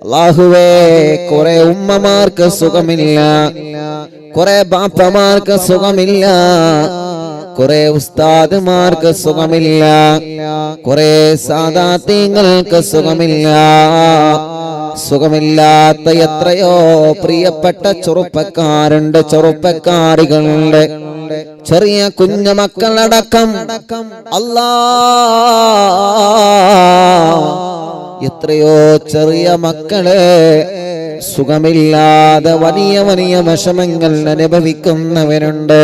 അല്ലാഹുവേ കുറെ ഉമ്മമാർക്ക് സുഖമില്ല, കുറെ ബാപ്പമാർക്ക് സുഖമില്ല, കുറെ ഉസ്താദുമാർക്ക് സുഖമില്ല, കുറെ സാദാത്യങ്ങൾക്ക് സുഖമില്ല. സുഖമില്ലാത്ത എത്രയോ പ്രിയപ്പെട്ട ചെറുപ്പക്കാരുണ്ട്, ചെറുപ്പക്കാരികളുണ്ട്, ചെറിയ കുഞ്ഞു മക്കളടക്കം. അല്ലാ, എത്രയോ ചെറിയ മക്കളെ സുഖമില്ലാതെ വലിയ വലിയ വിഷമങ്ങൾ അനുഭവിക്കുന്നവരുണ്ട്.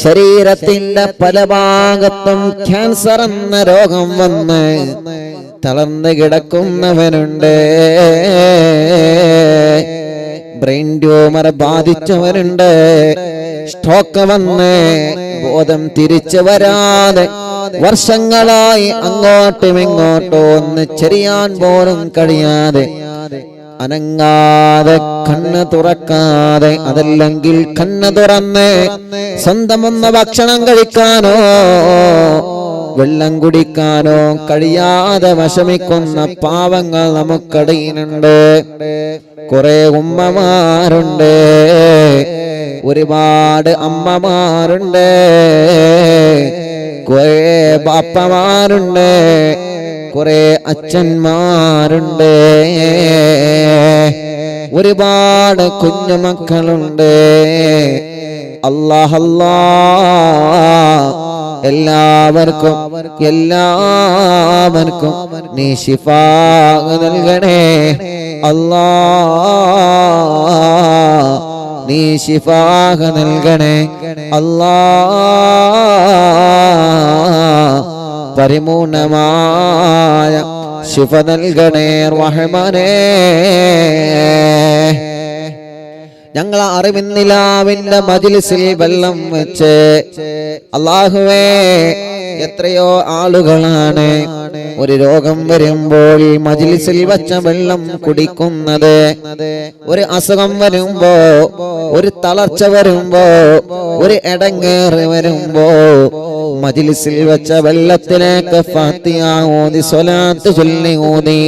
ശരീരത്തിന്റെ പല ഭാഗത്തും ക്യാൻസർ എന്ന രോഗം വന്ന് തളർന്നു കിടക്കുന്നവരുണ്ട്. ബ്രെയിൻ ട്യൂമർ ബാധിച്ചവരുണ്ട്. സ്ട്രോക്ക് വന്ന് ബോധം തിരിച്ചു വരാതെ വർഷങ്ങളായി അങ്ങോട്ടും ഇങ്ങോട്ടും ഒന്ന് ചെറിയാൻ പോലും കഴിയാതെ, അനങ്ങാതെ, കണ്ണ് തുറക്കാതെ, അതല്ലെങ്കിൽ കണ്ണ് തുറന്ന് സ്വന്തം ഒന്ന് ഭക്ഷണം കഴിക്കാനോ വെള്ളം കുടിക്കാനോ കഴിയാതെ വിഷമിക്കുന്ന പാവങ്ങൾ നമുക്കിടയിലുണ്ട്. കുറെ ഉമ്മമാരുണ്ട്, ഒരുപാട് അമ്മമാരുണ്ട്, കുറെ ബാപ്പമാരുണ്ട്, കുറെ അച്ഛന്മാരുണ്ട്, ഒരുപാട് കുഞ്ഞുമക്കളുണ്ട്. അല്ലാഹ് എല്ലാവർക്കും നീ ശിഫാ നൽകണേ. അല്ലാഹ് നീ ശിഫാ നൽകണേ. അല്ലാഹ് പരിപൂർണമായ ശിഫ നൽകണേ റഹ്മാനേ. ഞങ്ങൾ അറിവിന്നിലാവിന്റെ മജ്‌ലിസിൽ വെള്ളം വെച്ച് അല്ലാഹുവേ, എത്രയോ ആളുകളാണ് ഒരു രോഗം വരുമ്പോൾ മജ്‌ലിസിൽ വച്ച വെള്ളം കുടിക്കുന്നത്. ഒരു അസുഖം വരുമ്പോ, ഒരു തളർച്ച വരുമ്പോ, ഒരു ഇടങ്ങേറ് വരുമ്പോ മജ്‌ലിസിൽ വെച്ച വെള്ളത്തിലേക്ക് ഫാത്തിഹ ഓതി സ്വലാത്ത് ചൊല്ലി ഓതി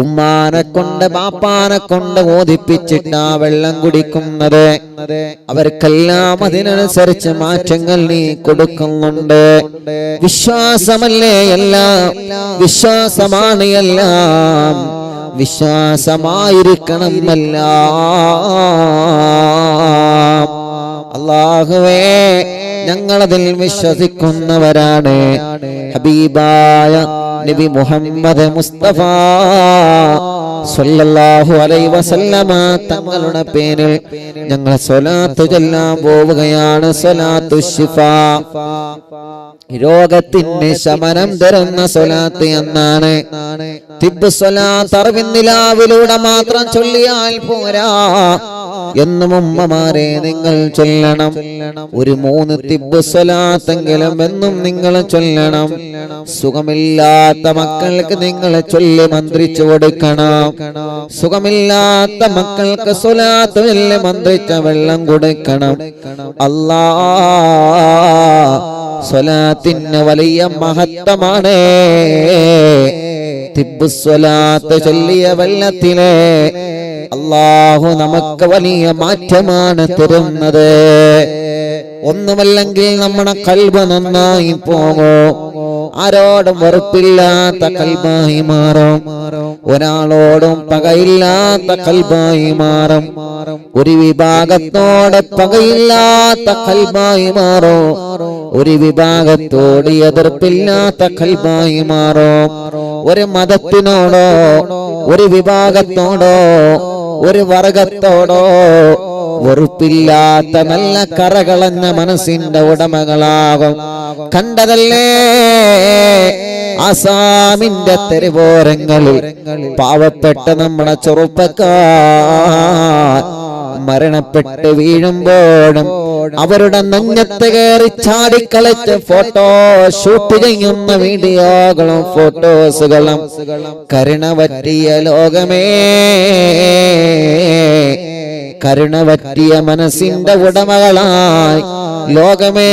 ഉമ്മാനെ കൊണ്ട് ബാപ്പാനെ കൊണ്ട് ഓതിപ്പിച്ചിട്ടാ വെള്ളം കുടിക്കുന്നത്. അവർക്കെല്ലാം അതിനനുസരിച്ച് മാറ്റങ്ങൾ നീ കൊടുക്കുന്നുണ്ട്. വിശ്വാസമല്ലേ എല്ലാം, വിശ്വാസമാണ് എല്ലാം, വിശ്വാസമായിരിക്കണം എല്ലാം. അല്ലാഹുവേ, ഞങ്ങളതിൽ വിശ്വസിക്കുന്നവരാണ്. ഹബീബായ നബി മുഹമ്മദ് മുസ്തഫ സ്വല്ലല്ലാഹു അലൈഹി വസല്ലമ തങ്ങളുടെ പേരിൽ ഞങ്ങൾ സ്വലാത്ത് ചൊല്ലാൻ പോവുകയാണ്. സ്വലാത്തു ശിഫാ, രോഗത്തിന് ശമനം തരുന്ന സ്വലാത്ത് എന്നാണ്. തിബ്ബ് സ്വലാത്ത് അറിവിന്നിലാവിലൂടെ മാത്രം ചൊല്ലിയാൽ പോരാ, എന്നും ഉമ്മമാരെ നിങ്ങൾ ചൊല്ലണം. ഒരു 3 തിബ്ബ് സ്വലാത്തെങ്കിലും എന്നും നിങ്ങൾ ചൊല്ലണം. സുഖമില്ലാത്ത മക്കൾക്ക് നിങ്ങൾ ചൊല്ലി മന്ത്രിച്ചു കൊടുക്കണം. സുഖമില്ലാത്ത മക്കൾക്ക് സ്വലാത്ത് ചൊല്ലി മന്ത്രിച്ച വെള്ളം കൊടുക്കണം. അല്ലാഹ്, സ്വലാത്തിന് വലിയ മഹത്വമാണ്. തിബ്ബ് സ്വലാത്ത് ചൊല്ലിയ വെള്ളത്തിലെ അല്ലാഹു നമുക്ക് വലിയ മാറ്റമാണ് തരുന്നത്. ഒന്നുമല്ലെങ്കിൽ നമ്മുടെ ഖൽബ് നന്നായി പോകും. ആരോടും വെറുപ്പില്ലാത്ത ഖൽബായി മാറും. ഒരാളോടും പകയില്ലാത്ത ഖൽബായി മാറും. ഒരു വിഭാഗത്തോട് പകയില്ലാത്ത ഖൽബായി മാറും. ഒരു വിഭാഗത്തോട് എതിർപ്പില്ലാത്ത ഖൽബായി മാറും. ഒരു മതത്തിനോടോ, ഒരു വിഭാഗത്തോടോ, ഒരു വർഗത്തോടോ വെറുപ്പില്ലാത്ത നല്ല കറകളഞ്ഞ മനസ്സിന്റെ ഉടമകളാകും. കണ്ടതല്ലേ ആസാമിന്റെ തെരുവോരങ്ങളിൽ പാവപ്പെട്ട നമ്മുടെ ചെറുപ്പക്കാർ മരണപ്പെട്ട് വീഴുമ്പോഴും അവരുടെ നെഞ്ഞത്ത് കയറി ചാടിക്കളിച്ച് ഫോട്ടോ ഷൂട്ട് ചെയ്യുന്ന വീഡിയോകളും ഫോട്ടോസുകളും കരുണ പറ്റിയ ലോകമേ, കരുണ പറ്റിയ മനസ്സിന്റെ ഉടമകളായി ലോകമേ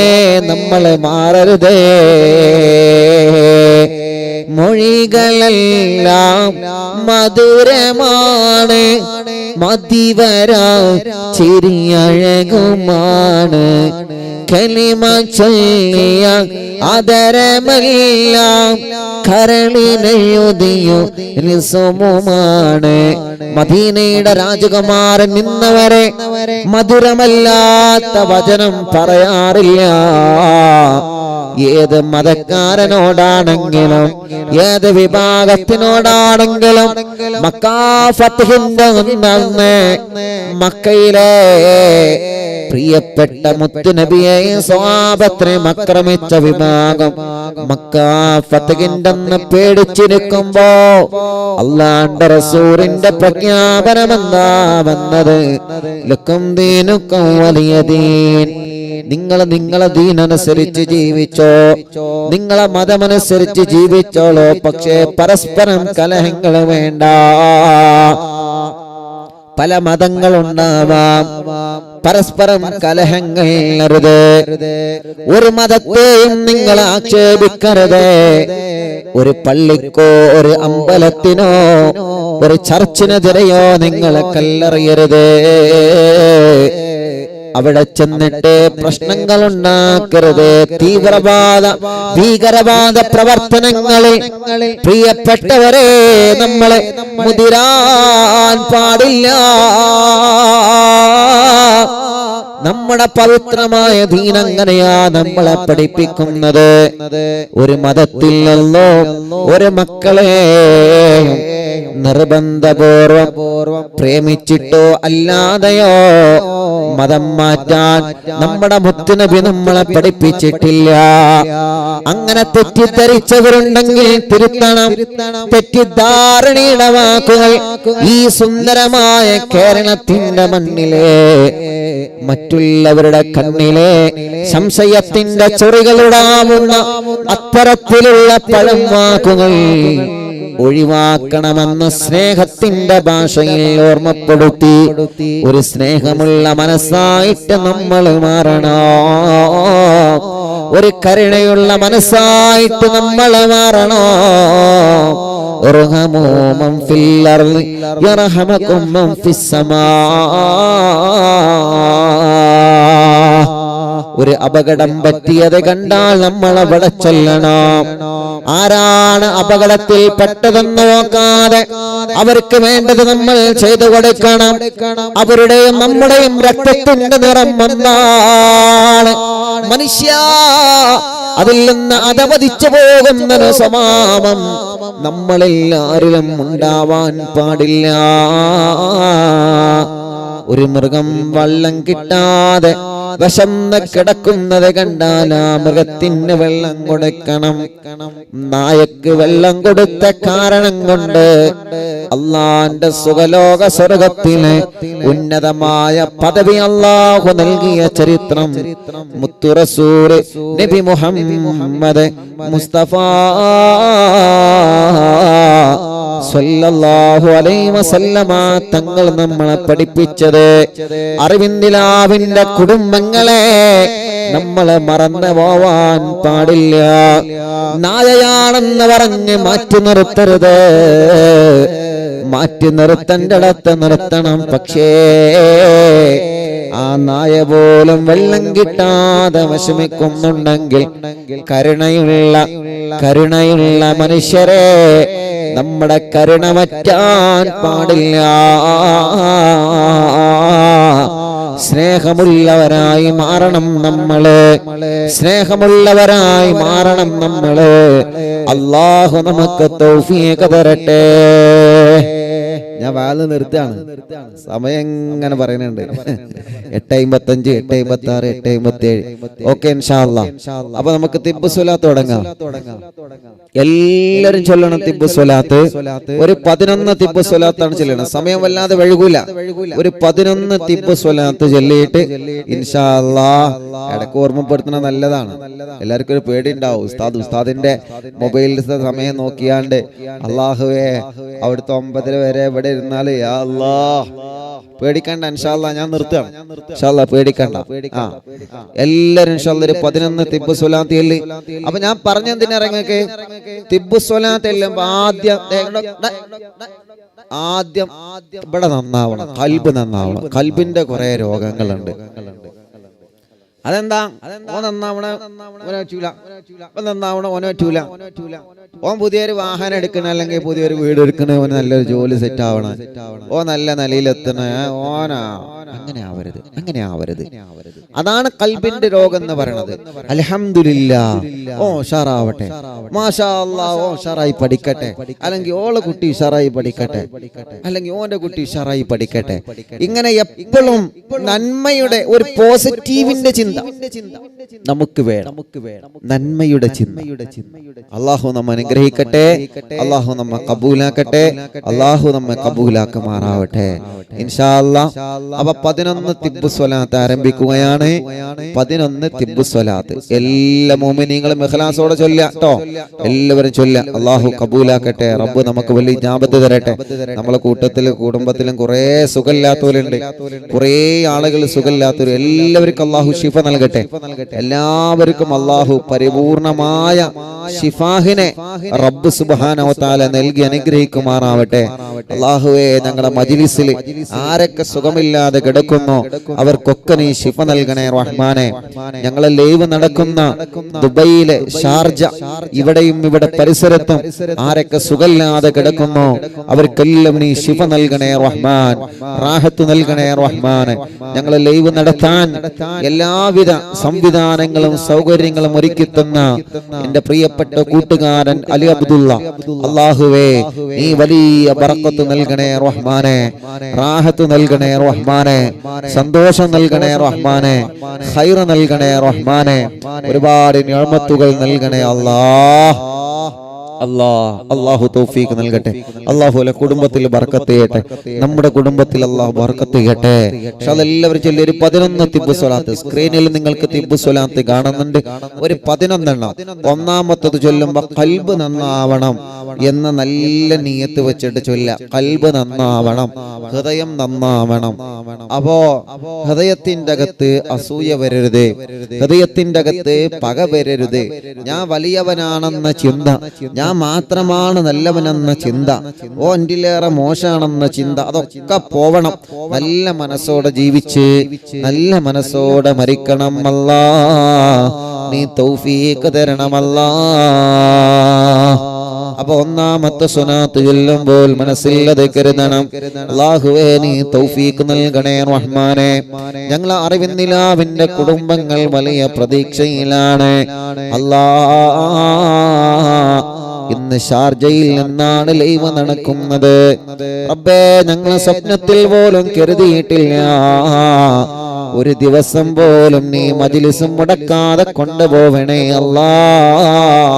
നമ്മൾ മാറരുതേ. മൊഴികളെല്ലാം മധുരമാണ്, മതിവരാ ചിരിയഴകുമാണ്. കലിമ ചൊല്ലിയ ആദരമെല്ലാം കരളിനെഴുതിയോ നിസുമുമാണ്. മദീനയുടെ രാജകുമാരൻ നിന്നവരെ മധുരമല്ലാത്ത വചനം പറയാറില്ല. ഏത് മതക്കാരനോടാണെങ്കിലും ഏത് വിഭാഗത്തിനോടാണെങ്കിലും മക്കാ ഫത്ഹിന്റെ അന്ന് മക്കയിലെ പ്രിയപ്പെട്ട മുത്തുനബിയെ സ്വഹാബത്തിനെ ആക്രമിച്ച വിഭാഗം മക്കാ ഫത്ഹിന്റെ അന്ന് പേടിച്ചിരിക്കുമ്പോ അല്ലാഹുവിന്റെ റസൂലിന്റെ പ്രഖ്യാപനമെന്താ വന്നത്? ലക്കും ദീനുക്കും വലിയ ദീൻ. നിങ്ങളെ ദീനനുസരിച്ച് ജീവിച്ചോ, നിങ്ങളെ മതമനുസരിച്ച് ജീവിച്ചോളൂ, പക്ഷേ പരസ്പരം കലഹങ്ങൾ വേണ്ട. പല മതങ്ങളുണ്ടാവാം, പരസ്പരം കലഹങ്ങൾ അരുത്. ഒരു മതത്തെയും നിങ്ങൾ ആക്ഷേപിക്കരുത്. ഒരു പള്ളിക്കോ ഒരു അമ്പലത്തിനോ ഒരു ചർച്ചിനെതിരെയോ നിങ്ങൾ കല്ലെറിയരുത്. അവിടെ ചെന്നിട്ട് പ്രശ്നങ്ങൾ ഉണ്ടാക്കരുത്. ഭീകരവാദ പ്രവർത്തനങ്ങളിൽ പ്രിയപ്പെട്ടവരെ നമ്മളെ മുതിരാൻ പാടില്ല. നമ്മുടെ പവിത്രമായ ദീൻ അങ്ങനെയാ നമ്മളെ പഠിപ്പിക്കുന്നത്. ഒരു മതത്തിൽ നിന്നോ ഒരു മക്കളെയും നിർബന്ധപൂർവം പ്രേമിച്ചിട്ടോ അല്ലാതെയോ മതം മാറ്റാൻ നമ്മുടെ മുത്തുനബി നമ്മളെ പഠിപ്പിച്ചിട്ടില്ല. അങ്ങനെ തെറ്റിദ്ധരിച്ചവരുണ്ടെങ്കിൽ തിരുത്തണം. തെറ്റിദ്ധാരണയുടെ വാക്കുകൾ ഈ സുന്ദരമായ കേരളത്തിന്റെ മണ്ണിലെ മറ്റുള്ളവരുടെ കണ്ണിലെ സംശയത്തിന്റെ ചൊറികളുടാവുന്ന അത്തരത്തിലുള്ള പഴം വാക്കുകൾ ഒഴിവാക്കണമെന്ന് സ്നേഹത്തിന്റെ ഭാഷയിൽ ഓർമ്മപ്പെടുത്തി. ഒരു സ്നേഹമുള്ള മനസ്സായിട്ട് നമ്മൾ മാറണം. ഒരു കരുണയുള്ള മനസ്സായിട്ട് നമ്മൾ മാറണം. ഇർഹമൂ മൻ ഫിൽ അർളി യർഹമകും മൻ ഫിസ് സമാ. ഒരു അപകടം പറ്റിയത് കണ്ടാൽ നമ്മൾ അവിടെ ചെല്ലണം. ആരാണ് അപകടത്തിൽ പെട്ടതെന്ന് നോക്കാതെ അവർക്ക് വേണ്ടത് നമ്മൾ ചെയ്തു കൊടുക്കണം. അവരുടെയും നമ്മുടെയും രക്തത്തിന്റെ നിറം ഒന്നാണ്. മനുഷ്യ അതിൽ നിന്ന് അധപതിച്ചു പോകുന്നൊരു സ്വഭാവം നമ്മളെല്ലാവരിലും ഉണ്ടാവാൻ പാടില്ല. ഒരു മൃഗം വെള്ളം കിട്ടാതെ വിശന്ന് കിടക്കുന്നത് കണ്ടാൽ ആ മൃഗത്തിന് വെള്ളം കൊടുക്കണം. നായക്ക് വെള്ളം കൊടുത്ത കാരണം കൊണ്ട് അള്ളാന്റെ സുഖലോക സ്വർഗത്തിലെ ഉന്നതമായ പദവി അള്ളാഹു നൽകിയ ചരിത്രം മുത്തു റസൂൽ നബി മുഹമ്മദ് മുസ്തഫ സല്ലല്ലാഹു അലൈഹി വസല്ലമ തങ്ങൾ നമ്മളെ പഠിപ്പിച്ചത്. അറിവിന്ദിലാവിന്റെ കുടുംബങ്ങളെ നമ്മളെ മറന്നു പോവാൻ പാടില്ല. നായയാണെന്ന് പറഞ്ഞ് മാറ്റി നിർത്തരുത്. മാറ്റി നിർത്തേണ്ടടത്ത് നിർത്തണം. പക്ഷേ ആ നായ പോലും വെള്ളം കിട്ടാതെ വിഷമിക്കുന്നുണ്ടെങ്കിൽ കരുണയുള്ള മനുഷ്യരെ നമ്മുടെ കരുണ വറ്റാൻ പാടില്ല. സ്നേഹമുള്ളവരായി മാറണം നമ്മള്. സ്നേഹമുള്ളവരായി മാറണം നമ്മള്. അല്ലാഹു നമുക്ക് തൗഫീഖ് തരട്ടെ. ഞാൻ വാല് നിർത്തുകയാണ്. സമയം ഇങ്ങനെ പറയുന്നുണ്ട്. 8:55, 8:56, 8:57. ഓക്കെ ഇൻഷാ അല്ലാഹ്. അപ്പൊ നമുക്ക് തിബ്ബു സ്വലാത്ത് തുടങ്ങാം. എല്ലാരും ചൊല്ലണം തിബ്ബു സ്വലാത്ത്. ഒരു 11 തിബ്ബു സ്വലാത്താണ് ചൊല്ലണം. സമയം വല്ലാതെ വഴുകൂല. ഒരു 11 തിബ്ബു സ്വലാത്ത് ചൊല്ലിയിട്ട് ഇൻഷാ അല്ലാഹ് ഇടയ്ക്ക് ഓർമ്മപ്പെടുത്തണ നല്ലതാണ്. എല്ലാവർക്കും ഒരു പേടി ഉണ്ടാവും. ഉസ്താദിന്റെ മൊബൈലിലത്തെ സമയം നോക്കിയാണ്ട് അള്ളാഹുവേ അവിടുത്തെ 9 വരെ ഇവിടെ ഇരുന്നാല് യാ അല്ലാഹ് പേടിക്കണ്ട, ഇൻഷാ അല്ലാഹ് ഞാൻ നിർത്തുകയാണ്. ഇൻഷാ അല്ലാഹ് പേടിക്കണ്ട. എല്ലാരും ഇൻഷാ അല്ലാഹ് ഒരു 11 തിബ്ബു സ്വലാത്ത് ചൊല്ലി. അപ്പൊ ഞാൻ പറഞ്ഞെന്തിനാ ഇറങ്ങൊക്കെ തിബ്ബു സ്വലാത്ത് ചെല്ലുമ്പോ ആദ്യം ഇവിടെ നന്നാവണം, കൽബ് നന്നാവണം. കൽബിന്റെ കുറെ രോഗങ്ങളുണ്ട്. അതെന്താ? ഓൻ നന്നാവണ ഓനറ്റൂല. ഓൻ പുതിയൊരു വാഹനം എടുക്കണ, അല്ലെങ്കിൽ പുതിയൊരു വീട് എടുക്കണ, ഓന് നല്ലൊരു ജോലി സെറ്റ് ആവണം, ഓ നല്ല നിലയിലെത്തണ, അങ്ങനെ ആവരുത്. അതാണ് കൽബിന്റെ രോഗം എന്ന് പറയുന്നത്. അൽഹംദുലില്ലാഹ്, ഓ ഉഷാറാവട്ടെ, മാഷാ അല്ലാഹ്, ഓ ഉഷാറായി പഠിക്കട്ടെ, അല്ലെങ്കിൽ ഓളെ കുട്ടി ഉഷാറായി പഠിക്കട്ടെ, അല്ലെങ്കിൽ ഓന്റെ കുട്ടി ഉഷാറായി പഠിക്കട്ടെ. ഇങ്ങനെ എപ്പോഴും നന്മയുടെ ഒരു പോസിറ്റീവിന്റെ ചിന്ത നമുക്ക് വേണം, നന്മയുടെ ചിന്ത. അല്ലാഹു നമ്മെ അനുഗ്രഹിക്കട്ടെ, അല്ലാഹു നമ്മെ കബൂലാക്കട്ടെ, അല്ലാഹു നമ്മെ കബൂലാക്കുമാറാവട്ടെ ഇൻഷാ അല്ലാഹ്. അപ്പൊ 11 തിബ്ബു സ്വലാത്ത് ആരംഭിക്കുകയാണ്. 11 തിബ്ബു സ്വലാത്ത് എല്ലാ മുഅ്മിനീങ്ങളും ഇഖ്ലാസോടെ ചൊല്ലുക ട്ടോ. എല്ലാവരും ചൊല്ലുക. അല്ലാഹു കബൂലാക്കട്ടെ. റബ്ബ് നമുക്ക് വലിയ ഇജാബത്ത് തരട്ടെ. നമ്മളെ കൂട്ടത്തിലും കുടുംബത്തിലും കുറേ സുഖമില്ലാത്തവരുണ്ട്, കുറേ ആളുകൾ സുഖമില്ലാത്തവർ. എല്ലാവർക്കും അല്ലാഹു ശിഫ നൽകട്ടെ. എല്ലാവർക്കും അല്ലാഹു പരിപൂർണമായ ശിഫാഹിനെ റബ്ബ് സുബ്ഹാനഹു വ തആല നൽകി അനുഗ്രഹിക്കുമാറാവട്ടെ. അല്ലാഹുവേ, ഞങ്ങളുടെ മജ്ലിസിൽ ആരൊക്കെ സുഖമില്ലാതെ കിടക്കുന്നു അവർക്കൊക്കെ നീ ശിഫ നൽകണേ റഹ്മാനെ. ഞങ്ങളെ ലൈവ് നടക്കുന്ന ദുബൈയിലെ ഷാർജ, ഇവിടെയും ഇവിടെ പരിസരത്തും ആരൊക്കെ സുഖമില്ലാതെ കിടക്കുന്നു അവർക്കെല്ലാം നീ ശിഫ നൽകണേ റഹ്മാൻ, റാഹത്ത് നൽകണേ റഹ്മാനെ. ഞങ്ങളെ ലൈവ് നടത്താൻ എല്ലാവിധ സംവിധാനങ്ങളും സൗകര്യങ്ങളും ഒരുക്കിത്തുന്ന എന്റെ പ്രിയപ്പെട്ട കൂട്ടുകാരൻ അലി അബ്ദുള്ള, അല്ലാഹുവേ നീ വലിയ ബറക്കത്ത് നൽകണേ റഹ്മാനെ, റാഹത്ത് നൽകണേ റഹ്മാനെ, സന്തോഷം നൽകണേ റഹ്മാനെ, ഖൈർ നൽകണേ റഹ്മാനെ, ഒരുപാട് നിഅമത്തുകൾ നൽകണേ അല്ലാഹ്. അല്ലാഹു തൗഫീഖ് നൽകട്ടെ. അല്ലാഹു കുടുംബത്തിൽ ബർക്കത്ത് ചെയ്യട്ടെ. നമ്മുടെ കുടുംബത്തിൽ അല്ലാഹു ബർക്കത്ത് ചെയ്യട്ടെ. എല്ലാവരും ചൊല്ലി ഒരു 11 തിബ്ബു സ്വലാത്ത്. സ്ക്രീനിൽ നിങ്ങൾക്ക് തിബ്ബു സ്വലാത്ത് കാണുന്നുണ്ട്. ഒരു 11 എണ്ണം. ഒന്നാമത്തത് ചൊല്ലുമ്പോ കൽബ് നന്നാവണം എന്ന നല്ല നിയത്ത് വെച്ചിട്ട് ചൊല്ല. കൽബ് നന്നാവണം, ഹൃദയം നന്നാവണം. അപ്പോ ഹൃദയത്തിന്റെ അകത്ത് അസൂയ വരരുത്, ഹൃദയത്തിന്റെ അകത്ത് പക വരരുത്, ഞാൻ വലിയവനാണെന്ന ചിന്ത, ഞാൻ മാത്രമാണ് നല്ലവനെന്ന ചിന്ത, ഓ എന്റിലേറെ മോശമാണെന്ന ചിന്ത, അതൊക്കെ പോവണം. നല്ല മനസ്സോടെ ജീവിച്ച് നല്ല മനസ്സോടെ മരിക്കണം. അല്ലാഹ് നീ തൗഫീഖ് തരണമല്ലാ. അപ്പൊ ഒന്നാമത്തെ സ്വലാത്ത് ചൊല്ലുമ്പോൾ മനസ്സിൽ അത് കരുതണം. അല്ലാഹുവേ നീ തൗഫീഖ് നൽകണേ റഹ്മാനെ. ഞങ്ങൾ അറിവിന്നിലാവിന്റെ കുടുംബങ്ങൾ വലിയ പ്രതീക്ഷയിലാണ്. അല്ലാഹ് ഇന്ന് ഷാർജയിൽ നിന്നാണ് ലൈവ് നടക്കുന്നത്. റബ്ബേ, ഞങ്ങൾ സ്വപ്നത്തിൽ പോലും കരുതിയിട്ടില്ല ഒരു ദിവസം പോലും നീ മജ്ലിസ് മുടക്കാതെ കൊണ്ടുപോവണേ അല്ലാഹ്.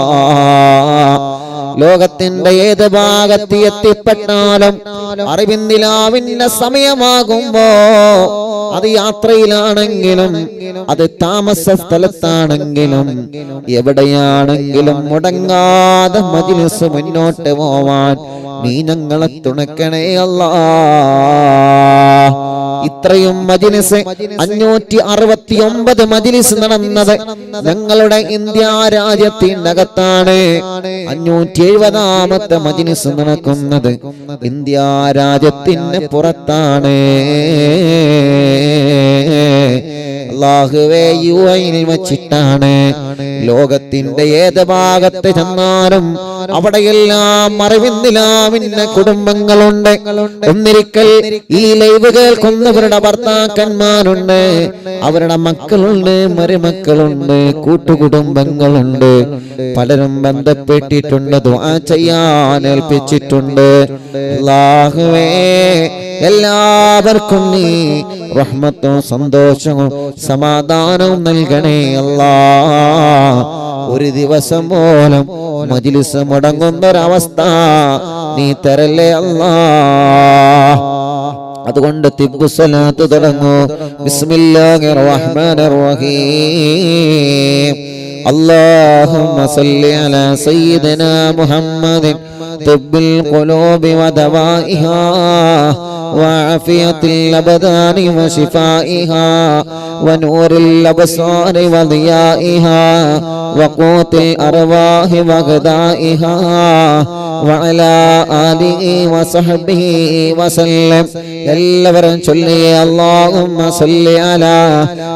ലോകത്തിന്റെ ഏത് ഭാഗത്ത് എത്തിപ്പെട്ടാലും അറിവിന്ദിലാവിന്റെ സമയമാകുമ്പോ, അത് യാത്രയിലാണെങ്കിലും അത് താമസ സ്ഥലത്താണെങ്കിലും എവിടെയാണെങ്കിലും മുടങ്ങാതെ മജ്ലിസ് മുന്നോട്ട് പോവാൻ നീ ഞങ്ങളെ തുണക്കണേ അല്ലാഹ്. ഇത്രയും മജ്ലിസ് 569 മജ്ലിസ് നടന്നത് ഞങ്ങളുടെ ഇന്ത്യ രാജ്യത്തിനകത്താണ്. 570ാമത്തെ മജ്ലിസ് നടക്കുന്നത് ഇന്ത്യ രാജ്യത്തിന് പുറത്താണ്. അല്ലാഹുവേ, യുഎഇൽ വച്ചിട്ടാണ്. ലോകത്തിന്റെ ഏത് ഭാഗത്ത് ചെന്നാലും അവിടെയെല്ലാം അറിവിന്ദിലാവിന്റെ കുടുംബങ്ങളുണ്ട്. ഒന്നിരിക്കൽ ഈ ലൈവ് കേൾക്കുന്നവരുടെ ഭർത്താക്കന്മാരുണ്ട്, അവരുടെ മക്കളുണ്ട്, മരുമക്കളുണ്ട്, കൂട്ടുകുടുംബങ്ങളുണ്ട്. പലരും ബന്ധപ്പെട്ടിട്ടുണ്ട്, ദുആ ചെയ്യാൻ ഏൽപ്പിച്ചിട്ടുണ്ട്. അല്ലാഹുവേ, എല്ലാവർക്കും നീ റഹ്മത്തും സന്തോഷവും സമാധാനവും നൽകണേ അല്ലാഹ്. ഒരു ദിവസം പോലും മജ്ലിസ് മുടങ്ങുന്നൊരവസ്ഥ നീ തരല്ലേ അല്ലാഹ്. അതുകൊണ്ട് തിബ്ബു സ്വലാത്ത് തുടങ്ങൂ. ബിസ്മില്ലാഹിർ റഹ്മാനിർ റഹീം. അല്ലാഹുമ്മ സല്ലി അലാ സയ്യിദിനാ മുഹമ്മദിൻ طب القلوب ودوائها وعافية الأبدان وشفائها ونور الأبصار وضيائها وقوت الأرواح وغذائها وعلى آله وصحبه وسلم. എല്ലാവരും ചൊല്ലി اللهم صل على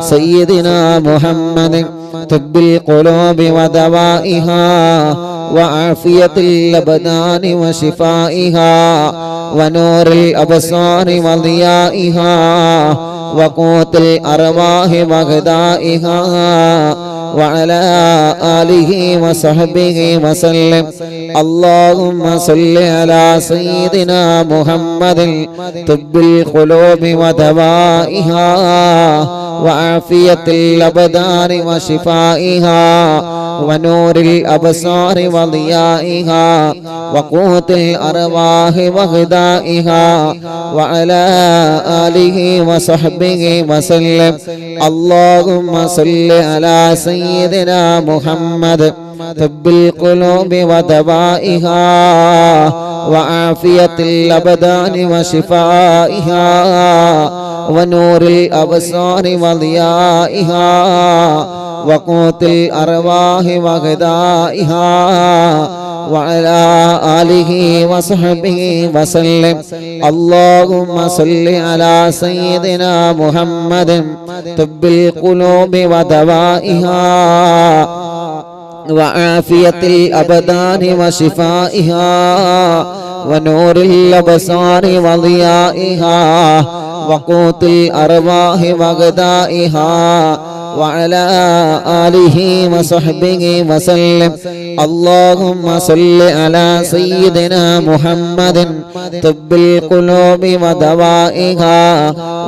سيدنا محمد طب القلوب ودوائها وعافية الأبدان وشفائها ونور الأبصار وضيائها وقوت الأرواح وغذائها وعلى آله وصحبه وسلم. اللهم صل على سيدنا محمد طب القلوب ودوائها وعافية الأبدان وشفائها ونور الأبصار وضيائها وقوت الأرواح وغذائها وعلى آله وصحبه وسلم. اللهم صل على سيدنا محمد طب القلوب ودوائها وعافية الأبدان وشفائها ونور الأبصار وضيائها وقوت الأرواح وغذائها وعلى آله وصحبه وسلم. اللهم صل على سيدنا محمد طب القلوب ودوائها وعافية الأبدان وشفائها ونور الأبصار وضيائها وقوت الأرواح وغذائها وعلى آله وصحبه وسلم. اللهم صل على سيدنا محمد طب القلوب ودوائها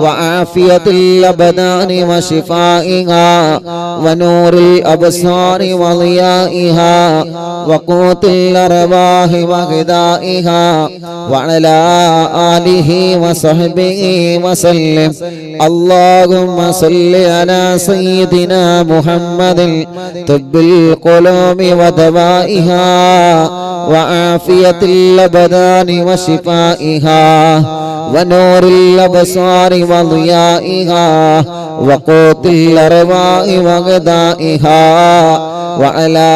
وعافية الأبدان وشفائها ونور الأبصار وضيائها وقوت الأرواح وغذائها وعلى آله وصحبه وسلم. اللهم صل على سيدنا محمد طب القلوب ودوائها وعافية الأبدان وشفائها ونور الأبصار وضيائها وقوت الأرواح وغذائها وعلى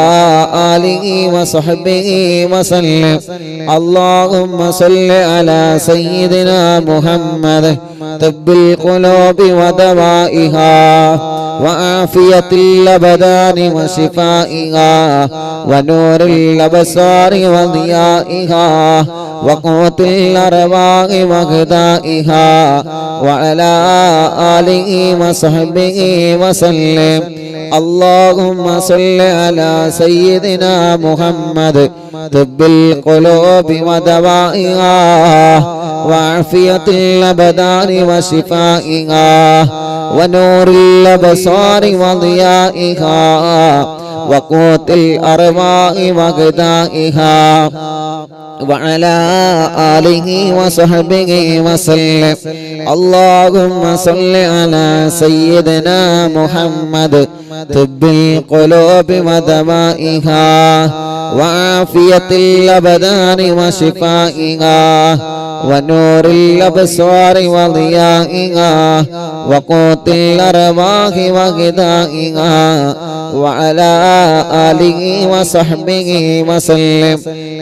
آله وصحبه وسلم. اللهم صل على سيدنا محمد طب القلوب ودوائها وعافية الأبدان وشفائها ونور الأبصار وضيائها وقوت الأرواح وغذائها وعلى آله وصحبه وسلم. اللهم صل على سيدنا محمد طب القلوب ودوائها وعافية الأبدان وشفائها ونور الأبصار وضيائها وقوت الأرواح وغذائها وعلى آله وصحبه وسلم. اللهم صل على سيدنا محمد طب القلوب ودوائها وعافية الأبدان وشفائها ونور الأبصار وضيائها وقوت الأرواح وغذائها وعلى آله وصحبه وسلم.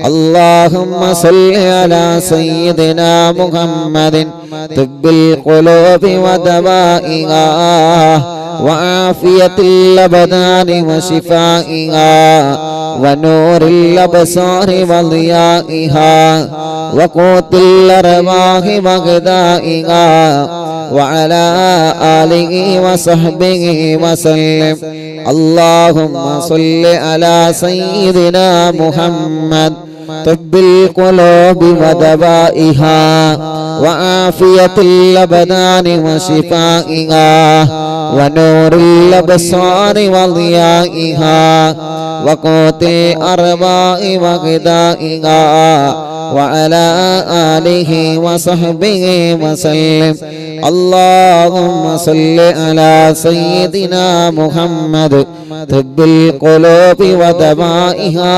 اللهم صل على سيدنا محمد طب القلوب ودوائها وعافية الأبدان وشفائها ونور الأبصار وضيائها وقوت الأرواح وغذائها وعلى آله وصحبه وسلم. اللهم صل على سيدنا محمد طب القلوب ودوائها وعافية الأبدان وشفائها ونور الأبصار وضيائها وقوت الأرواح وغذائها وعلى آله وصحبه وسلم. اللهم صل على سيدنا محمد طب القلوب ودوائها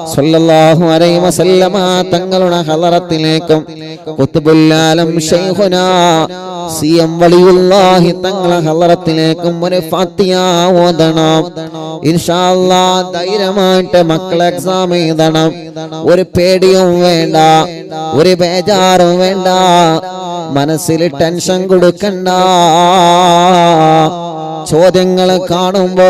സ്വല്ലല്ലാഹു അലൈഹി വസല്ലമ തങ്ങളുടെ ഹളറത്തിലേക്കും ഖുത്ബുൽ ആലം ശൈഖുനാ സിയം വലിയുല്ലാഹി തങ്ങളുടെ ഹളറത്തിലേക്കും ഒരു ഫാത്തിഹ ഓതണം. ഇൻഷാ അല്ലാഹ് ധൈര്യമായിട്ട് മക്കളെ എക്സാം എഴുതണം. ഒരു പേടിയും വേണ്ട, ഒരു ബേജാറും വേണ്ട, മനസ്സിൽ ടെൻഷൻ കൊടുക്കണ്ട. ചോദ്യങ്ങൾ കാണുമ്പോ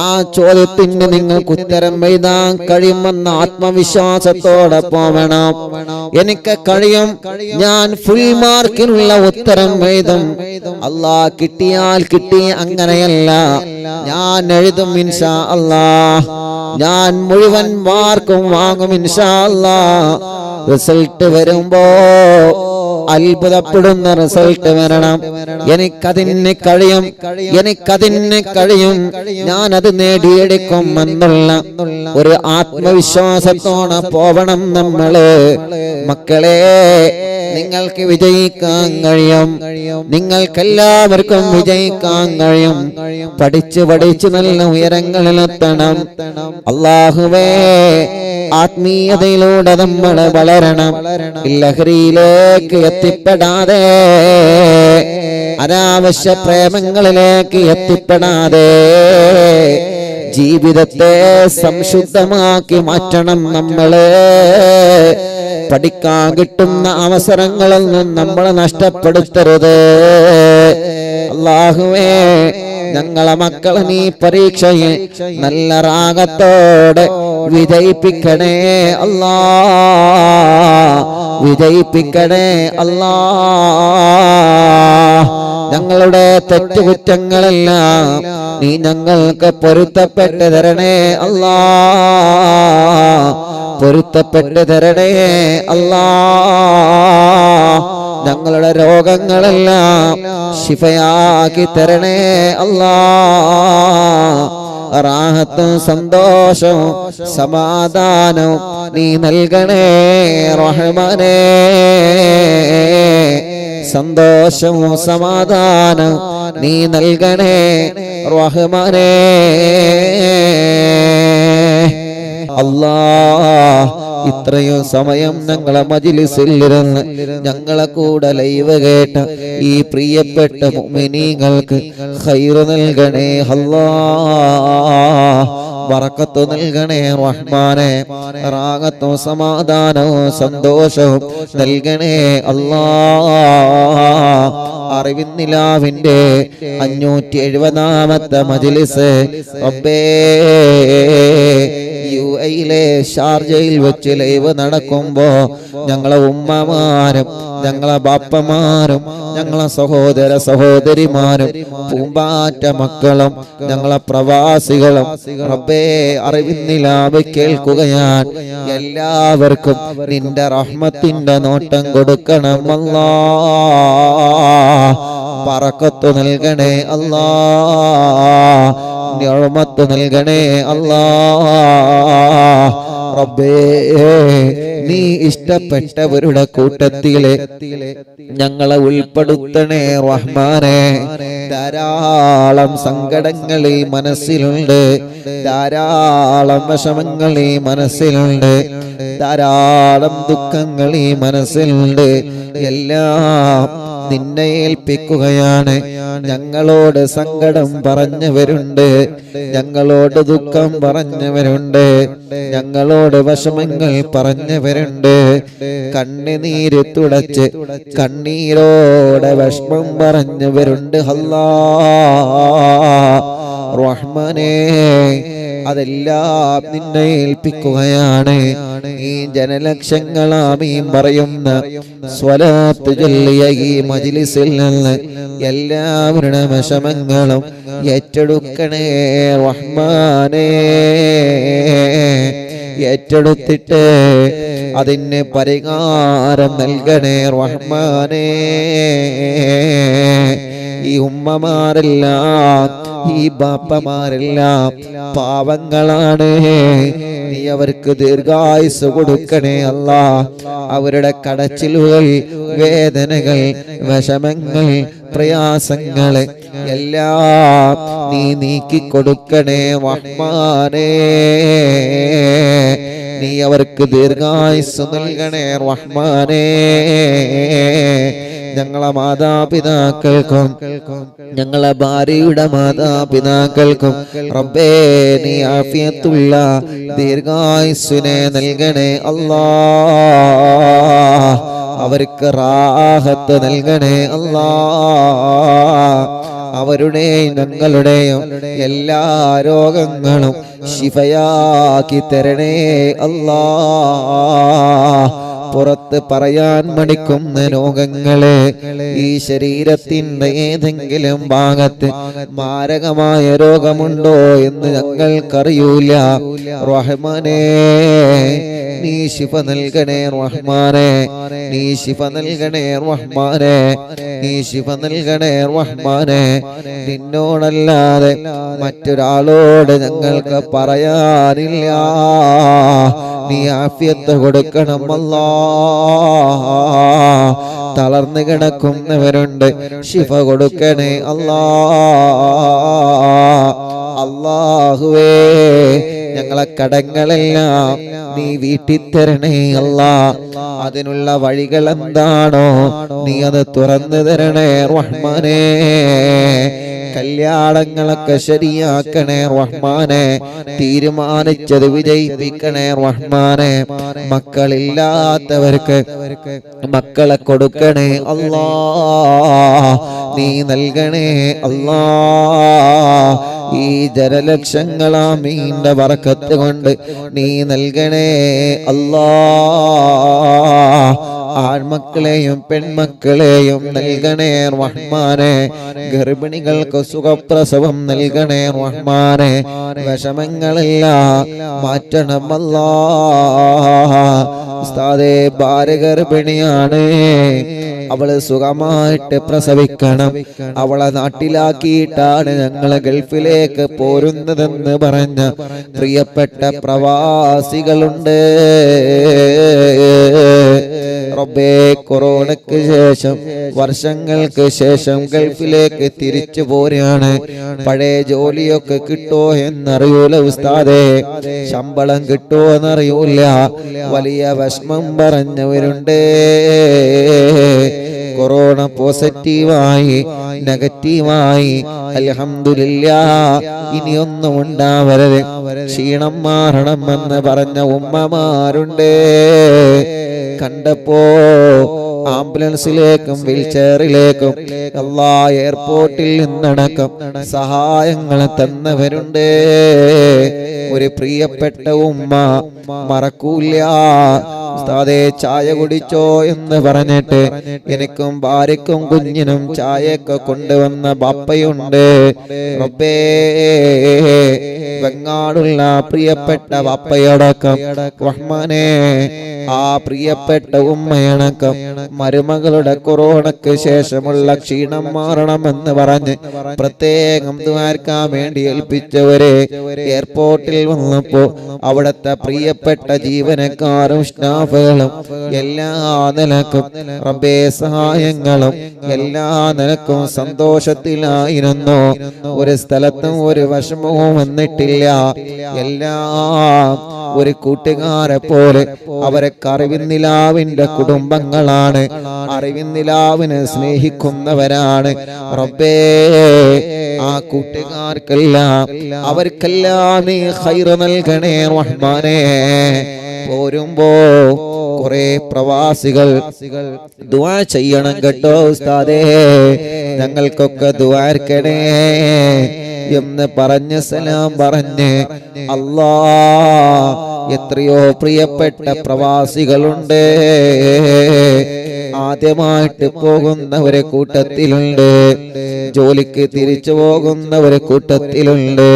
ആ ചോദ്യത്തിന് നിങ്ങൾക്ക് ഉത്തരം എഴുതാൻ കഴിയുമെന്ന ആത്മവിശ്വാസത്തോടെ പോവണം. എനിക്ക് കഴിയും, ഞാൻ ഫുൾ മാർക്കിനുള്ള ഉത്തരം എഴുതും. അല്ലാഹ് കിട്ടിയാൽ കിട്ടി, അങ്ങനെയല്ല. ഞാൻ എഴുതും ഇൻഷാ അല്ലാഹ്, ഞാൻ മുഴുവൻ മാർക്കും വാങ്ങും ഇൻഷാ അല്ലാഹ്. റിസൾട്ട് വരുമ്പോ അത്ഭുതപ്പെടുന്ന റിസൾട്ട് വരണം. എനിക്കതിന് കഴിയും, എനിക്കതിന് കഴിയും, ഞാനത് നേടിയെടുക്കും എന്നുള്ള ഒരു ആത്മവിശ്വാസത്തോടെ പോവണം നമ്മള്. മക്കളെ, നിങ്ങൾക്ക് വിജയിക്കാൻ കഴിയും, നിങ്ങൾക്കെല്ലാവർക്കും വിജയിക്കാൻ കഴിയും. പഠിച്ച് പഠിച്ച് നല്ല ഉയരങ്ങളിലെത്തണം. അല്ലാഹുവേ, ആത്മീയതയിലൂടെ നമ്മൾ വളരണം. ലഹരിയിലേക്ക് എത്തിപ്പെടാതെ, അനാവശ്യ പ്രേമങ്ങളിലേക്ക് എത്തിപ്പെടാതെ ജീവിതത്തെ സംശുദ്ധമാക്കി മാറ്റണം നമ്മള്. പഠിക്കാൻ കിട്ടുന്ന അവസരങ്ങളൊന്നും നമ്മൾ നഷ്ടപ്പെടുത്തരുത്. അല്ലാഹുവേ, ഞങ്ങളെ മക്കളെ നീ പരീക്ഷയെ നല്ല റാഗത്തോടെ വിജയിപ്പിക്കണേ അല്ലാ, വിജയിപ്പിക്കണേ അല്ലാ. ഞങ്ങളുടെ തെറ്റുകുറ്റങ്ങളെല്ലാം നീ ഞങ്ങൾക്ക് പൊരുത്തപ്പെട്ട് തരണേ അല്ലാ, പൊരുത്തപ്പെട്ട് തരണേ അല്ലാ. ഞങ്ങളുടെ രോഗങ്ങളെല്ലാം ശിഫയാക്കി തരണേ അല്ലാ. റാഹത്തും സന്തോഷവും സമാധാനവും നീ നൽകണേ റഹ്മാനേ. സന്തോഷവും സമാധാനവും നീ നൽകണേ റഹ്മാനേ. അല്ലാഹ്, ഇത്രയും സമയം ഞങ്ങളെ മജ്‌ലിസിലിരുന്ന് ഞങ്ങളെ കൂടെ ലൈവ് കേട്ട ഈ പ്രിയപ്പെട്ട മുഅ്മിനീങ്ങൾക്ക് ഖൈറ് നൽകണേ അല്ലാഹ്, ബറക്കത്ത് നൽകണേ റഹ്മാനേ. റാഹത്തും സമാധാനവും സന്തോഷവും നൽകണേ അല്ലാഹ്. അറിവിന്നിലാവിന്റെ 570ാമത്തെ മജ്‌ലിസ് റബ്ബേ യുഎഇയിലെ ഷാർജയിൽ വെച്ച് ലൈവ് നടക്കുമ്പോ ഞങ്ങളെ ഉമ്മമാരും ഞങ്ങളെ ബാപ്പമാരും ഞങ്ങളെ സഹോദര സഹോദരിമാരും പൂമ്പാറ്റ മക്കളും ഞങ്ങളെ പ്രവാസികളും റബ്ബേ അറിവിന്നിലാവ് കേൾക്കുകയാൻ എല്ലാവർക്കും നിന്റെ റഹ്മത്തിന്റെ നോട്ടം കൊടുക്കണം അല്ലാഹ്. ബറക്കത്ത് നൽകണേ അല്ലാഹ്, നിഅമത്ത് നൽകണേ അല്ലാഹ്. റബ്ബേ, നീ ഇഷ്ടപ്പെട്ടവരുടെ കൂട്ടത്തിലെ ഞങ്ങളെ ഉൾപ്പെടുത്തണേ റഹ്മാനേ. ധാരാളം സങ്കടങ്ങൾ ഈ മനസ്സിലുണ്ട്, ധാരാളം വിഷമങ്ങൾ ഈ മനസ്സിലുണ്ട്, ധാരാളം ദുഃഖങ്ങൾ ഈ മനസ്സിലുണ്ട്. എല്ലാം നിന്നെ ഏൽപ്പിക്കുകയാണ്. ഞങ്ങളോട് സങ്കടം പറഞ്ഞവരുണ്ട്, ഞങ്ങളോട് ദുഃഖം പറഞ്ഞവരുണ്ട്, ഞങ്ങളോട് വിഷമങ്ങൾ പറഞ്ഞവരുണ്ട്. കണ്ണുനീര് തുടച്ച് കണ്ണീരോടെ വിഷമം പറഞ്ഞവരുണ്ട് അല്ലാഹ്. റഹ്മാനേ, അതെല്ലാം നിന്നെ ഏൽപ്പിക്കുകയാണ്. ഈ ജനലക്ഷങ്ങൾ ആമീൻ പറയുന്ന സ്വലാത്ത് ചൊല്ലിയ ഈ മജ്‌ലിസിൽ നിന്ന് എല്ലാവരുടെ വിഷമങ്ങളും ഏറ്റെടുക്കണേ റഹ്മാനേ. ഏറ്റെടുത്തിട്ട് അതിന് പരിഹാരം നൽകണേ റഹ്മാനേ. ഈ ഉമ്മമാരെല്ലാം ഈ ബാപ്പമാരെല്ലാം പാവങ്ങളാണ്. നീ അവർക്ക് ദീർഘായുസ് കൊടുക്കണേ അല്ലാ. അവരുടെ കടച്ചിലുകൾ, വേദനകൾ, വിഷമങ്ങൾ, പ്രയാസങ്ങൾ എല്ലാം നീ നീക്കിക്കൊടുക്കണേ റഹ്മാനേ. നീ അവർക്ക് ദീർഘായുസ് നൽകണേ റഹ്മാനേ. ഞങ്ങളെ മാതാപിതാക്കൾക്കും ഞങ്ങളെ ഭാര്യയുടെ മാതാപിതാക്കൾക്കും റബ്ബേ നീ ആഫിയത്തുള്ള ദീർഘായുസ്സിനെ നൽകണേ അല്ലാ. അവർക്ക് റാഹത്ത് നൽകണേ അല്ലാ. അവരുടെയും ഞങ്ങളുടെയും എല്ലാ രോഗങ്ങളും ശിഫയാക്കി തരണേ അല്ലാ. പുറത്ത് പറയാൻ മടിക്കുന്ന രോഗങ്ങളെ ഈ ശരീരത്തിന്റെ ഏതെങ്കിലും ഭാഗത്ത് മാരകമായ രോഗമുണ്ടോ എന്ന് ഞങ്ങൾക്കറിയൂല. റഹ്മാനേ നീ ശിഫ നൽകണേ റഹ്മാനേ. നീ ശിഫ നൽകണേ റഹ്മാനേ. നീ ശിഫ നൽകണേ റഹ്മാനേ. നിന്നോടല്ലാതെ മറ്റൊരാളോട് ഞങ്ങൾക്ക് പറയാനില്ല. നീ ആഫിയത്ത് കൊടുക്കണം അല്ലാ. തളർന്നു കിടക്കുന്നവരുണ്ട്, ശിഫ കൊടുക്കണേ അല്ലാ. അല്ലാഹുവേ ഞങ്ങളെ കടങ്ങളെല്ലാം നീ വീട്ടിത്തരണേ അല്ലാ. അതിനുള്ള വഴികൾ എന്താണോ നീ അത് തുറന്നു തരണേ റഹ്മാനേ. കല്യാണങ്ങളൊക്കെ ശരിയാക്കണേ റഹ്മാനെ. തീരുമാനിച്ചത് വിജയിപ്പിക്കണേ റഹ്മാനെ. മക്കളില്ലാത്തവർക്ക് മക്കളെ കൊടുക്കണേ അല്ലാ. നീ നൽകണേ അല്ലാ. ഈ ജനലക്ഷങ്ങളാമീന്റെ ബറക്കത്ത് കൊണ്ട് നീ നൽകണേ അല്ലാ. ആൺമക്കളെയും പെൺമക്കളെയും നൽകണേ റഹ്മാനെ. ഗർഭിണികൾക്ക് സുഖപ്രസവം നൽകണേ റഹ്മാനെ. വിഷമങ്ങളെല്ലാം മാറ്റണം അല്ലാ. ഉസ്താദേ ഭാര്യ ഗർഭിണിയാണ്, അവള് സുഖമായിട്ട് പ്രസവിക്കണം, അവളെ നാട്ടിലാക്കിയിട്ടാണ് ഞങ്ങളെ ഗൾഫിലേക്ക് പോരുന്നതെന്ന് പറഞ്ഞ പ്രിയപ്പെട്ട പ്രവാസികളുണ്ട്. റബ്ബേ കൊറോണയ്ക്ക് ശേഷം വർഷങ്ങൾക്ക് ശേഷം ഗൾഫിലേക്ക് തിരിച്ചു പോരാണ്. പഴയ ജോലിയൊക്കെ കിട്ടോ എന്നറിയൂല ഉസ്താദേ, ശമ്പളം കിട്ടോ എന്നറിയൂല. വലിയ വിഷമം പറഞ്ഞവരുണ്ട്. കൊറോണ പോസിറ്റീവായി നെഗറ്റീവായി അൽഹംദുലില്ലാഹ് ഇനിയൊന്നും ഉണ്ടാവരുത്, ക്ഷീണം മാറണമെന്ന് പറഞ്ഞ ഉമ്മമാരുണ്ട്. കണ്ടപ്പോ ആംബുലൻസിലേക്കും വീൽചെയറിലേക്കും എല്ലാ എയർപോർട്ടിൽ നിന്നടക്കം സഹായങ്ങൾ തന്നവരുണ്ട്. ഒരു പ്രിയപ്പെട്ട ഉമ്മ മറക്കൂല. ഉസ്താദേ ചായ കുടിച്ചോ എന്ന് പറഞ്ഞിട്ട് എനിക്കും ഭാര്യക്കും കുഞ്ഞിനും ചായയൊക്കെ കൊണ്ടുവന്ന ബാപ്പയുണ്ട്. റബ്ബേ വെങ്ങാടുള്ള പ്രിയപ്പെട്ട ബാപ്പയടക്കം റഹ്മാനെ, ആ പ്രിയപ്പെട്ട ഉമ്മയടക്കം മരുമകളുടെ കൊറോണയ്ക്ക് ശേഷമുള്ള ക്ഷീണം മാറണമെന്ന് പറഞ്ഞ് പ്രത്യേകം ദ്വാരക്കാൻ വേണ്ടി ഏൽപ്പിച്ചവരെ എയർപോർട്ടിൽ വന്നപ്പോ അവിടുത്തെ പ്രിയപ്പെട്ട ജീവനക്കാരും സ്റ്റാഫുകളും എല്ലാ നിലക്കും റബ്ബേ സഹായങ്ങളും എല്ലാ നിലക്കും സന്തോഷത്തിലായിരുന്നു. ഒരു സ്ഥലത്തും ഒരു വിഷമവും വന്നിട്ടില്ല. എല്ലാം ഒരു കൂട്ടുകാരെ പോലെ അവരെ അറിവിന്നിലാവിന്റെ കുടുംബങ്ങളാണ്, അറിവിന്നിലാവിനെ സ്നേഹിക്കുന്നവരാണ്. റബ്ബേ ആ കൂട്ടുകാർക്കെല്ലാം അവർക്കെല്ലാം നീ ഖൈറ് നൽകണേ റഹ്മാനേ. പോരുമ്പോ കുറെ പ്രവാസികൾ ദുആ ചെയ്യണം കേട്ടോ ഉസ്താദേ, ഞങ്ങൾക്കൊക്കെ ദുആർക്കണേ എന്ന് പറഞ്ഞ് സലാം പറഞ്ഞ് അല്ലാ എത്രയോ പ്രിയപ്പെട്ട പ്രവാസികളുണ്ട്. ആദ്യമായിട്ട് പോകുന്നവരെ കൂട്ടത്തിലുണ്ട്. ജോലിക്ക് തിരിച്ചു പോകുന്നവർ കൂട്ടത്തിലുണ്ട്,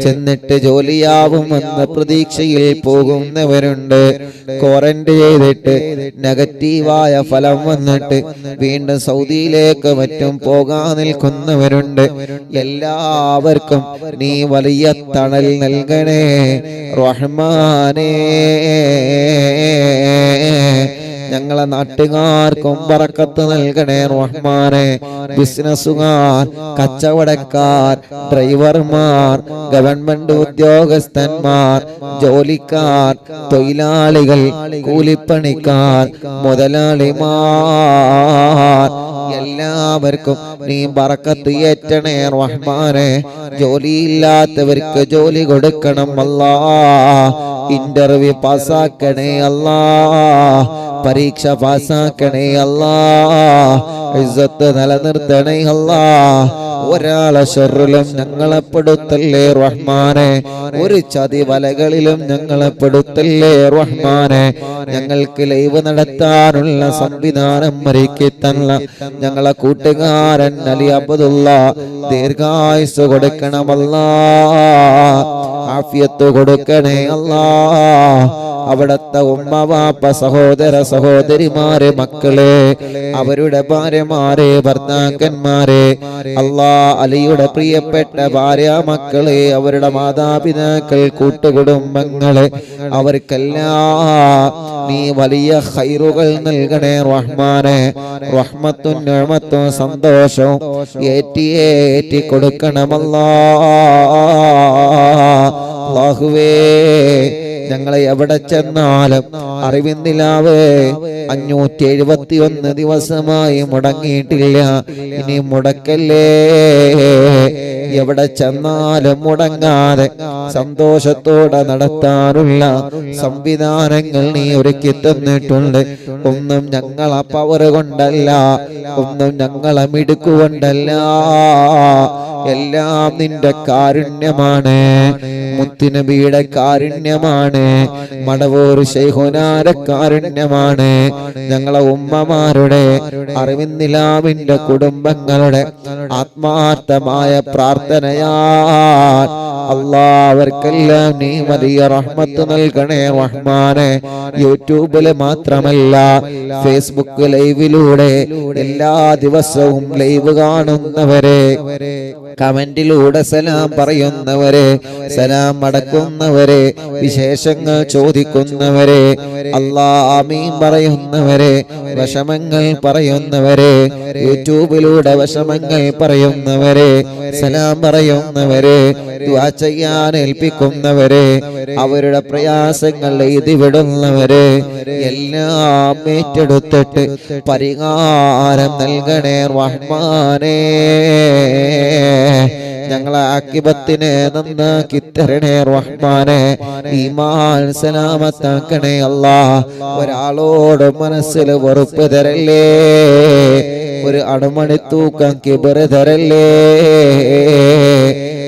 ചെന്നിട്ട് ജോലിയാവുമെന്ന പ്രതീക്ഷയിൽ പോകുന്നവരുണ്ട്, ക്വാറന്റൈൻ ചെയ്തിട്ട് നെഗറ്റീവായ ഫലം വന്നിട്ട് വീണ്ടും സൗദിയിലേക്ക് മറ്റും പോകാൻ നിൽക്കുന്നവരുണ്ട്. എല്ലാവർക്കും നീ വലിയ തണൽ നൽകണേ റഹ്മാനേ. ഞങ്ങളെ നാട്ടുകാർക്കും ബറക്കത്ത് നൽകണേ റഹ്മാനെ. ബിസിനസ്സുകാർ, കച്ചവടക്കാർ, ഡ്രൈവർമാർ, ഗവൺമെന്റ് ഉദ്യോഗസ്ഥന്മാർ, ജോലിക്കാർ, തൊഴിലാളികൾ, കൂലിപ്പണിക്കാർ, മുതലാളിമാർ, എല്ലാവർക്കും നീ ബറക്കത്ത് ഏറ്റണേ റഹ്മാനെ. ജോലിയില്ലാത്തവർക്ക് ജോലി കൊടുക്കണം അല്ലാ. ഇന്റർവ്യൂ പാസ്സാക്കണേ അല്ലാ. പരീക്ഷ പാസ്സാക്കണേ അല്ലാ. ഇസ്സത്ത് നിലനിർത്തണേ അല്ലാ. ഒരാളെ ശർറിലും ഞങ്ങളെ പെടുത്തല്ലേ റഹ്മാനെ. ഒരു ചതി വലകളിലും ഞങ്ങളെ പെടുത്തല്ലേ റഹ്മാനെ. ഞങ്ങൾക്ക് ലൈവ് നടത്താനുള്ള സംവിധാനം ഒരുക്കി തന്ന ഞങ്ങളെ കൂട്ടുകാരൻ അലി അബ്ദുള്ള ദീർഘായുസ് കൊടുക്കണമല്ലാ. ആഫിയത്ത് കൊടുക്കണേ അല്ലാ. അവിടത്തെ ഉമ്മ വാപ്പ സഹോദര സഹോദരിമാരെ മക്കളെ അവരുടെ ഭാര്യമാരെ ഭർത്താക്കന്മാരെ അല്ലാ അലിയുടെ പ്രിയപ്പെട്ട ഭാര്യ മക്കളെ അവരുടെ മാതാപിതാക്കൾ കൂട്ടുകുടുംബങ്ങളെ അവർക്കെല്ലാം നീ വലിയ ഖൈറുകൾ നൽകണേ റഹ്മാനെ. റഹ്മത്തും നിഅമത്തും സന്തോഷവും ഏറ്റി കൊടുക്കണമല്ലാ. അല്ലാഹുവേ ഞങ്ങളെ എവിടെ ചെന്നാലും അറിവിന്ദിലാവ് 571 ദിവസമായി മുടങ്ങിയിട്ടില്ല. ഇനി മുടക്കല്ലേ. എവിടെ ചെന്നാലും മുടങ്ങാതെ സന്തോഷത്തോടെ നടത്താനുള്ള സംവിധാനങ്ങൾ നീ ഒരുക്കി തന്നിട്ടുണ്ട്. ഒന്നും ഞങ്ങളെ പവർ കൊണ്ടല്ല, ഒന്നും ഞങ്ങളെ മിടുക്കുകൊണ്ടല്ല, എല്ലാം നിന്റെ കാരുണ്യമാണ്, മുത്തുനബിയുടെ കാരുണ്യമാണ്, മടവൂർ ശൈഖുനാന്റെ കാരുണ്യമാണ്, ഞങ്ങളെ ഉമ്മമാരുടെ അറിവിന്ദിലാവിന്റെ കുടുംബങ്ങളുടെ ആത്മാർത്ഥമായ പ്രാർത്ഥനയാ അല്ലാ. അവർക്കെല്ലാം നീ വലിയ റഹ്മത്ത് നൽകണേ റഹ്മാനെ. യൂട്യൂബില് മാത്രമല്ല ഫേസ്ബുക്ക് ലൈവിലൂടെ എല്ലാ ദിവസവും ലൈവ് കാണുന്നവരെ, കമന്റിലൂടെ സലാം പറയുന്നവരെ, സലാം മടക്കുന്നവരെ, വിശേഷങ്ങൾ ചോദിക്കുന്നവരെ, അല്ലാ ആമീൻ പറയുന്നവരെ, വിഷമങ്ങൾ പറയുന്നവരെ, യൂട്യൂബിലൂടെ വിഷമങ്ങൾ പറയുന്നവരെ, സലാം പറയുന്നവരെ, ദുആ ചെയ്യാൻ ഏൽപ്പിക്കുന്നവരെ, അവരുടെ പ്രയാസങ്ങൾ എഴുതി വിടുന്നവരെ എല്ലാം ഏറ്റെടുത്തിട്ട് പരിഹാരം നൽകണേ റഹ്മാനേ. ഞങ്ങളെ ആക്കിബത്തിനെ നന്നാക്കി തരണേ റഹ്മാനെ. ഈമാൻ സലാമത്താക്കണേ അല്ലാ. ഒരാളോട് മനസ്സിൽ വെറുപ്പ് തരല്ലേ, ഒരു അണുമണി തൂക്കം കിബർ തരല്ലേ,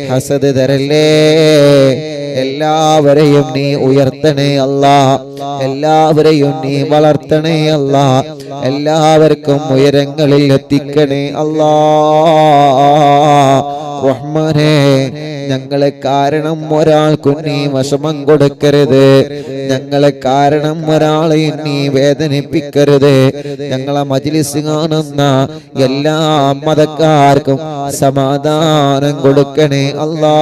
ഹസദ് തരല്ലേ. എല്ലാവരെയും നീ ഉയർത്തണേ അല്ലാ. എല്ലാവരെയും നീ വളർത്തണേ അല്ലാ. എല്ലാവർക്കും ഉയരങ്ങളിൽ എത്തിക്കണേ അല്ലാ. റഹ്മാനേ, ഞങ്ങളെ കാരണം ഒരാൾക്കും നീ വിഷമം കൊടുക്കരുത്. ഞങ്ങളെ കാരണം ഒരാളെ നീ വേദനിപ്പിക്കരുത്. ഞങ്ങളെ മജ്ലിസ് കാണുന്ന എല്ലാ മതക്കാർക്കും സമാധാനം കൊടുക്കണേ അല്ലാ.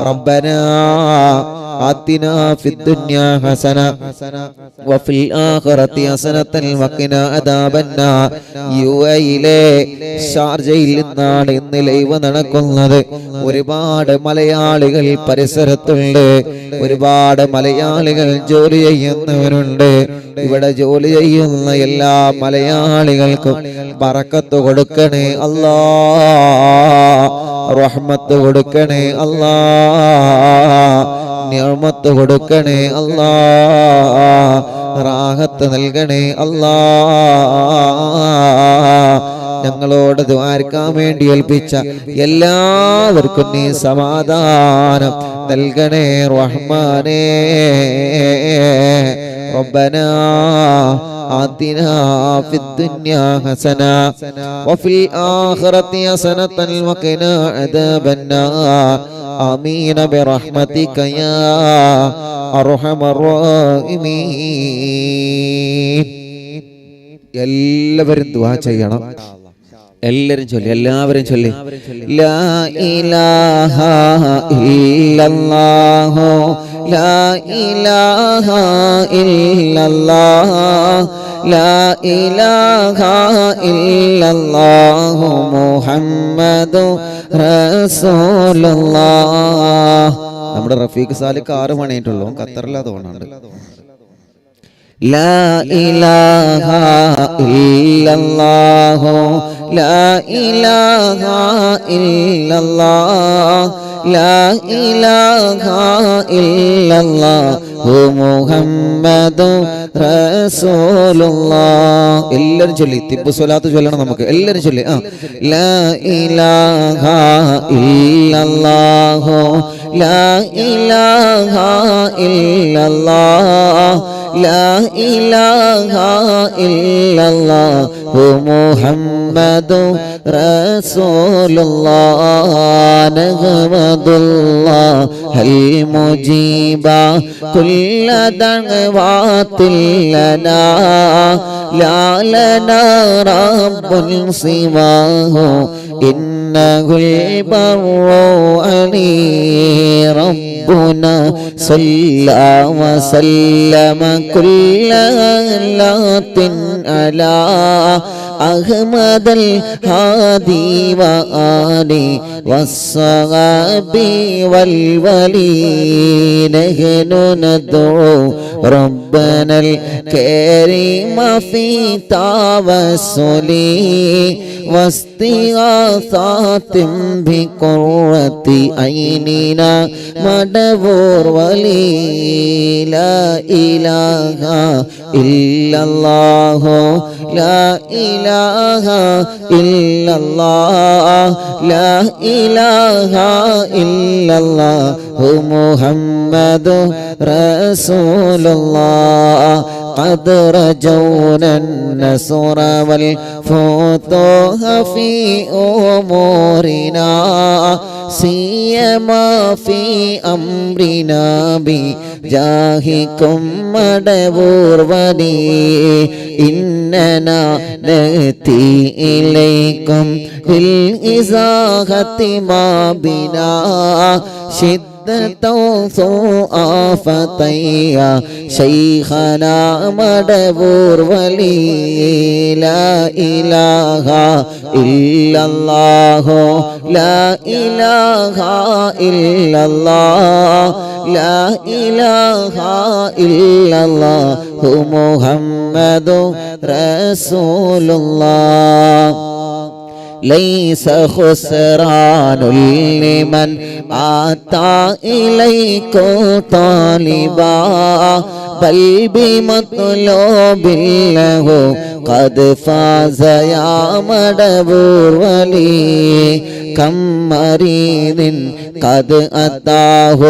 റബ്ബനാ ആതിനാ ഫിദ്ദുനിയാ ഹസന വഫിൽ ആഖിറതി ഹസനതൻ വഖിനാ അദാബന്നാർ. യുഎഇയിലെ ഷാർജയിൽ നിന്നാണ് ഇന്ന് ലൈവ് നടക്കുന്നത്. ഒരുപാട് മലയാളികൾ പരിസരത്തുണ്ട്, ഒരുപാട് മലയാളികൾ ജോലി ചെയ്യുന്നവരുണ്ട്. ഇവിടെ ജോലി ചെയ്യുന്ന എല്ലാ മലയാളികൾക്കും ബറക്കത്ത് കൊടുക്കണേ അല്ലാ. റഹ്മത്ത് കൊടുക്കണേ അല്ലാ. നിഅമത്ത് കൊടുക്കണേ അല്ലാ. റാഹത്ത് നൽകണേ അല്ലാ. ഞങ്ങളോട് ദ്വാരക്കാൻ വേണ്ടി ഏൽപ്പിച്ച എല്ലാവർക്കും നീ സമാധാനം നൽകണേ റഹ്മാനേ. റബ്ബനാ ആതിനാ ഫിദ് الدنيا حسنة وفي الآخرة حسنة وقنا عذاب النار آمين برحمتك يا أرحم الراحمين. എല്ലാവരും ദുആ ചെയ്യണം. എല്ലാവരും ചൊല്ലി ലാ ഇലാഹ ഇല്ലല്ലാഹു ലാ ഇലാഹ ഇല്ലല്ലാഹ് ലാ ഇലാഹ ഇല്ലല്ലാഹു മുഹമ്മദു റസൂലുള്ളാഹ്. നമ്മുടെ റഫീഖ് സാലിക്ക് 6 മണിയായിട്ടുള്ളൂ, ഖത്തറിലാ തോന്നുന്നുണ്ട്. لا إله إلا الله لا إله إلا الله لا إله إلا الله محمد رسول الله. എല്ലാവരും ചൊല്ലി തിബ്ബു സ്വലാത്ത് ചൊല്ലണം നമുക്ക്. എല്ലാവരും ചൊല്ലി ലാ ഇലാഹ ഇല്ലല്ലാഹു ലാ ഇലാഹ ഇല്ലല്ലാഹ് لا إله إلا الله محمد رسول الله. نحمد الله المجيب كل دعوات لنا لا لنا رب سواه إنه البر علي ربنا صلى وسلم كل لات على أحمد الهادي وآله والصحابة والولي. نحن ندعو ربنا الكريم في توسل واستغاثات بقرة عيننا مدبور ولي. لا إله إلا الله لا إله إلا الله لا إله إلا الله محمد رسول الله. قد رجونا النصر والفتوح في أمورنا سيما في أمرنا بجاهكم مدبور ولي. إننا نأتي إليكم بالإزاحة ما بنا آفتيا شيخنا مدبور ولي. لا إله إلا الله لا إله إلا الله لا إله إلا الله محمد رسول الله. ليس خسران لمن آتى إليكم طالبا بل بمطلوب له قد فاز يا مدبور ولي. كم مريض قد أتاه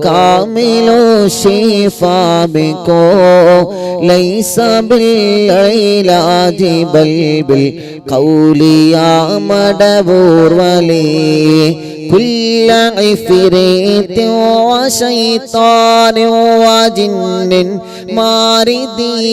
كامل الشفاء بكو ليس بالعلاج بل بالقول يا مدبور ولي. كل عفريت وشيطان وجن ماردي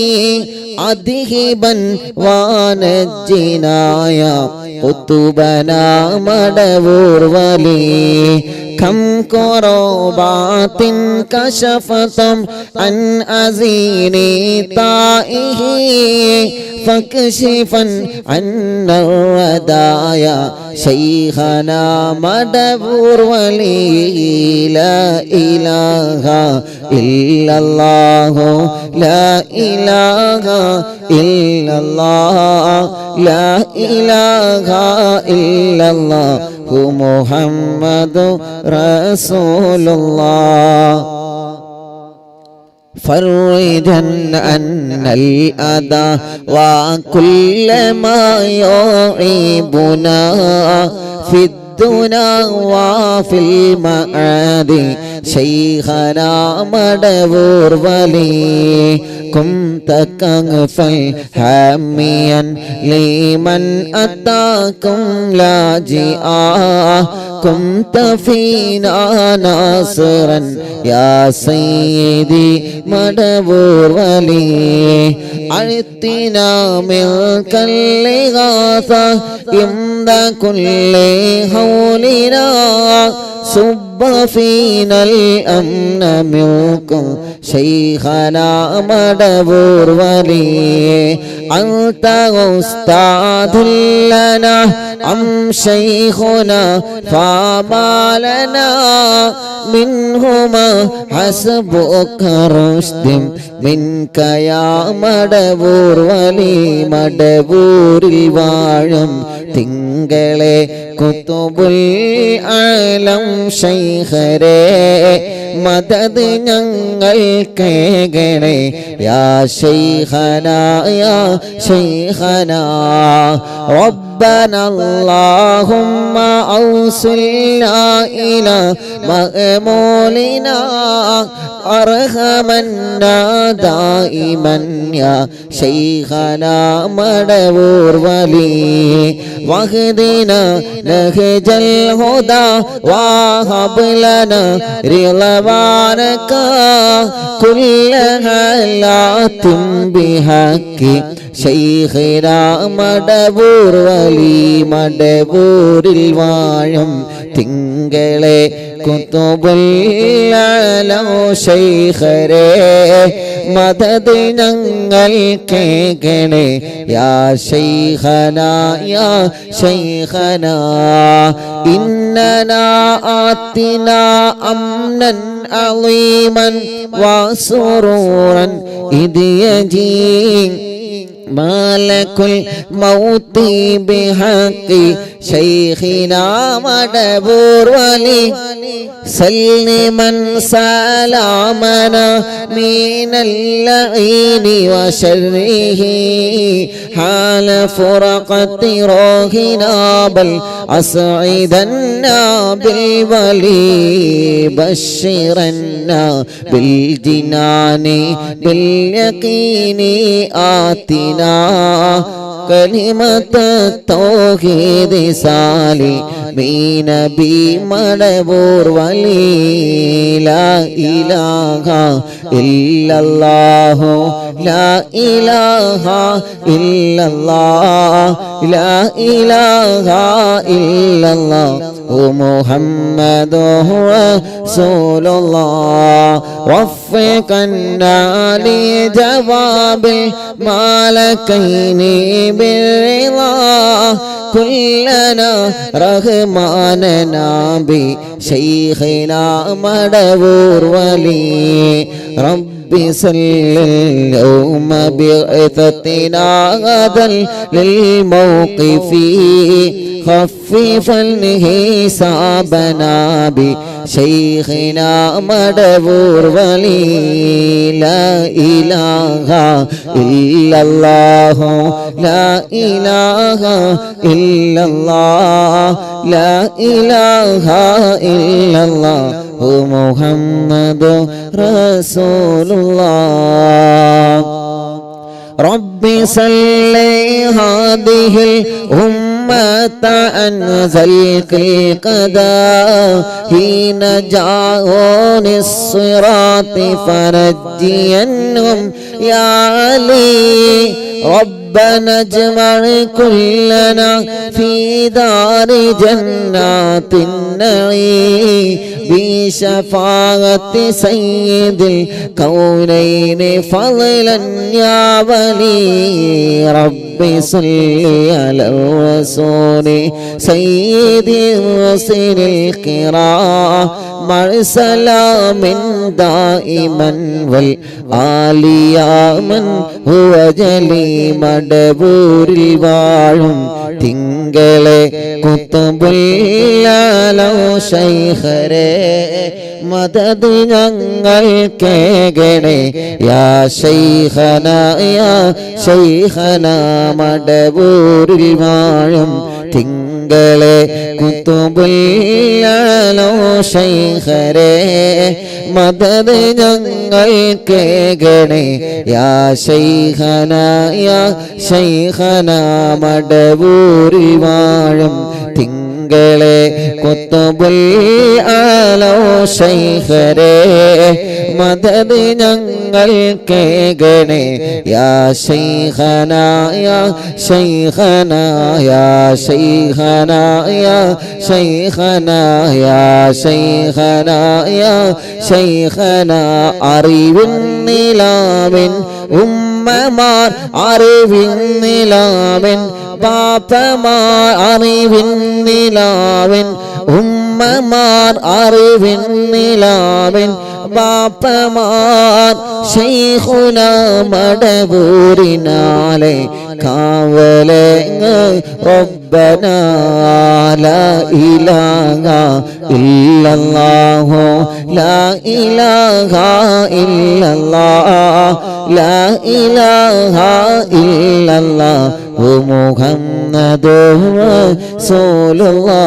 أذهبا ونجنا يا قطبنا مدبور ولي. كم كربات كشفتم عن أزين طائه فاكشفا عنا الردايا شيخنا مدبور ولي. لا إله إلا الله لا إله إلا الله لا إله إلا الله محمد رسول الله. فرجا أن الأذى وكل ما يعيبنا في الدنا وفي المعاد شيخنا مدبور ولي. كنت كغفا حاميا لمن أتاكم لاجئا كنت فينا ناصرا يا سيدي مدبور ولي أعطنا منك الإغاثة عند كل حولنا صب فينا الأمن منكم شيخنا مدبور ولي أنت أستاذ لنا أم شيخنا فما لنا منهما حسبك رشد منك يا മടവൂർ വലി മടവൂരിൽ വാഴും തിങ്കളെ കുതുബുൽ ആലം ശൈഖരേ മദദ് ഞങ്ങൾക്കേകണേ യാ ശൈഖനാ യാ ശൈഖനാ ربنا اللهم أوصلنا إلى مأمولنا أرحمنا دائما يا شيخنا مدبور ولي واهدنا نهج الهدى وهب لنا رضوانك كل حالات بحق ശൈഖനാ മടവൂർ വലി മടവൂരിൽ വാഴും തിങ്കളെ കുതുബുൽ ആലം ശൈഖരേ മദദ് ഞങ്ങൾക്കേകണേ യാ ശൈഖനാ യാ ശൈഖനാ ഇന്നനാ ആതിനാ അംനൻ അളീമൻ വസുറൂറൻ ഇദ് യജീ مالك الموت بحق شيخنا مدبور ولي سلما سلامنا من اللعين وشره حال فرقة روحنا بل أسعدنا بالولي بشرنا بالجنان باليقين آتنا كلمة التوحيد سالمين بمدبور ولي لا إله إلا الله لا إله إلا الله لا إله إلا الله محمد رسول الله وفقنا لجواب الملكين بالرضا كلنا رحماننا بشيخنا مدبور ولي رب صل اليوم بعثتنا غدا للموقف خففا حسابنا بشيخنا مدبور ولي لا إله إلا الله لا إله إلا الله لا إله إلا الله محمد رسول الله رب صل هذه الأمة أنزل القضاء حين جاءون الصراط فرجينهم يا علي ربنا اجمع كلنا في دار جنات النعيم بشفاعة سيد الكونين فضلا يا ولي رب صل على الرسول سيد الرسل الكرام مع سلام دائما والآل يا من هو جلي മടവൂരിൽ വാഴും തിങ്കളെ കുതുബുൽ ആലം ശൈഖരേ മദദ് ഞങ്ങൾക്കേകണേ യാ ശൈഖനാ യാ ശൈഖനാ മടവൂരിൽ വാഴും തിങ്കളെ തിങ്കളെ കുത്തുബുല്ലാലോ ശൈഖരേ മദദ് ഞങ്ങൾക്കേകണേ യാ ശൈഖന യാ ശൈഖന മടവൂരിൽ വാഴും തിങ്കളെ കുത്തുബുല്ലാലോ ശൈഖരേ മദദ് ഞങ്ങൾക്കേകണേ യാ ശൈഖന യാ ശൈഖന യാ ശൈഖന യാ ശൈഖന യാ ശൈഖന യാ ശൈഖന അറിവിൻ നിലാവിൻ ഉമ്മമാർ അറിവിൻ നിലാവിൻ പാപ്പമാർ അറിവിൻ നിലാവിൻ ഉമ്മമാർ അറിവിൻ നിലാവിൻ ബാപ്പമാർ ശൈഖുന മടവൂരിനാലെ കാവലങ്ങ് റബ്ബന ലാ ഇലാഹ ഇല്ലല്ലാഹു ലാ ഇലാഹ ഇല്ലല്ലാഹ് ലാ ഇലാഹ ഇല്ലല്ലാഹു മുഹമ്മദുർ റസൂലുള്ളാഹ്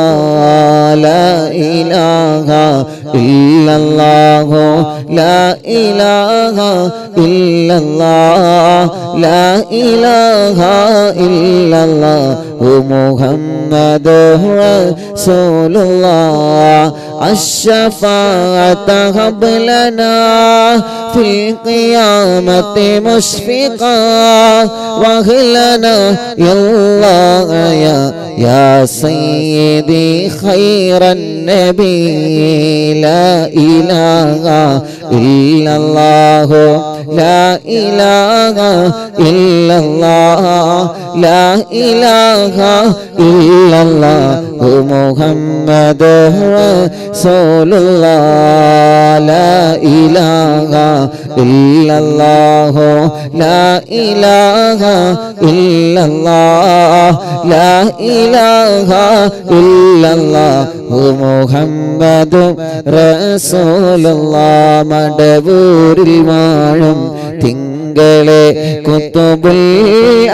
ലാ ഇലാഹ ഇല്ലല്ലാഹു ലാ ഇലാഹ ഇല്ലല്ലാഹ് ലാ ഇലാഹ ഇല്ലല്ലാഹു മുഹമ്മദുർ റസൂലുള്ളാഹ് അശ്ശഫാഅത ഹബ് ലനാ ഫിൽ ഖിയാമത്തി മുശ്ഫിഖാ വഹ്ലനാ യല്ലാഹ് യാ സയ്യിദി ഖൈറൻ നബി ലാ ഇലാഹ ഇല്ലല്ലാഹു ലാ ഇലാഹ ഇല്ലല്ലാഹ് ലാ ഇലാഹ ഇല്ലല്ലാഹു മുഹമ്മദുർ റസൂലുള്ളാഹ് ലാ ഇലാഹ ഇല്ലല്ലാഹു ലാ ഇലാഹ ഇല്ലല്ലാഹ് ലാ ഇലാഹ ഇല്ലല്ലാഹു മുഹമ്മദുർ റസൂലുള്ളാഹ് മടവൂരിൽ വാഴും തിങ്കളെ കുത്തുബുൽ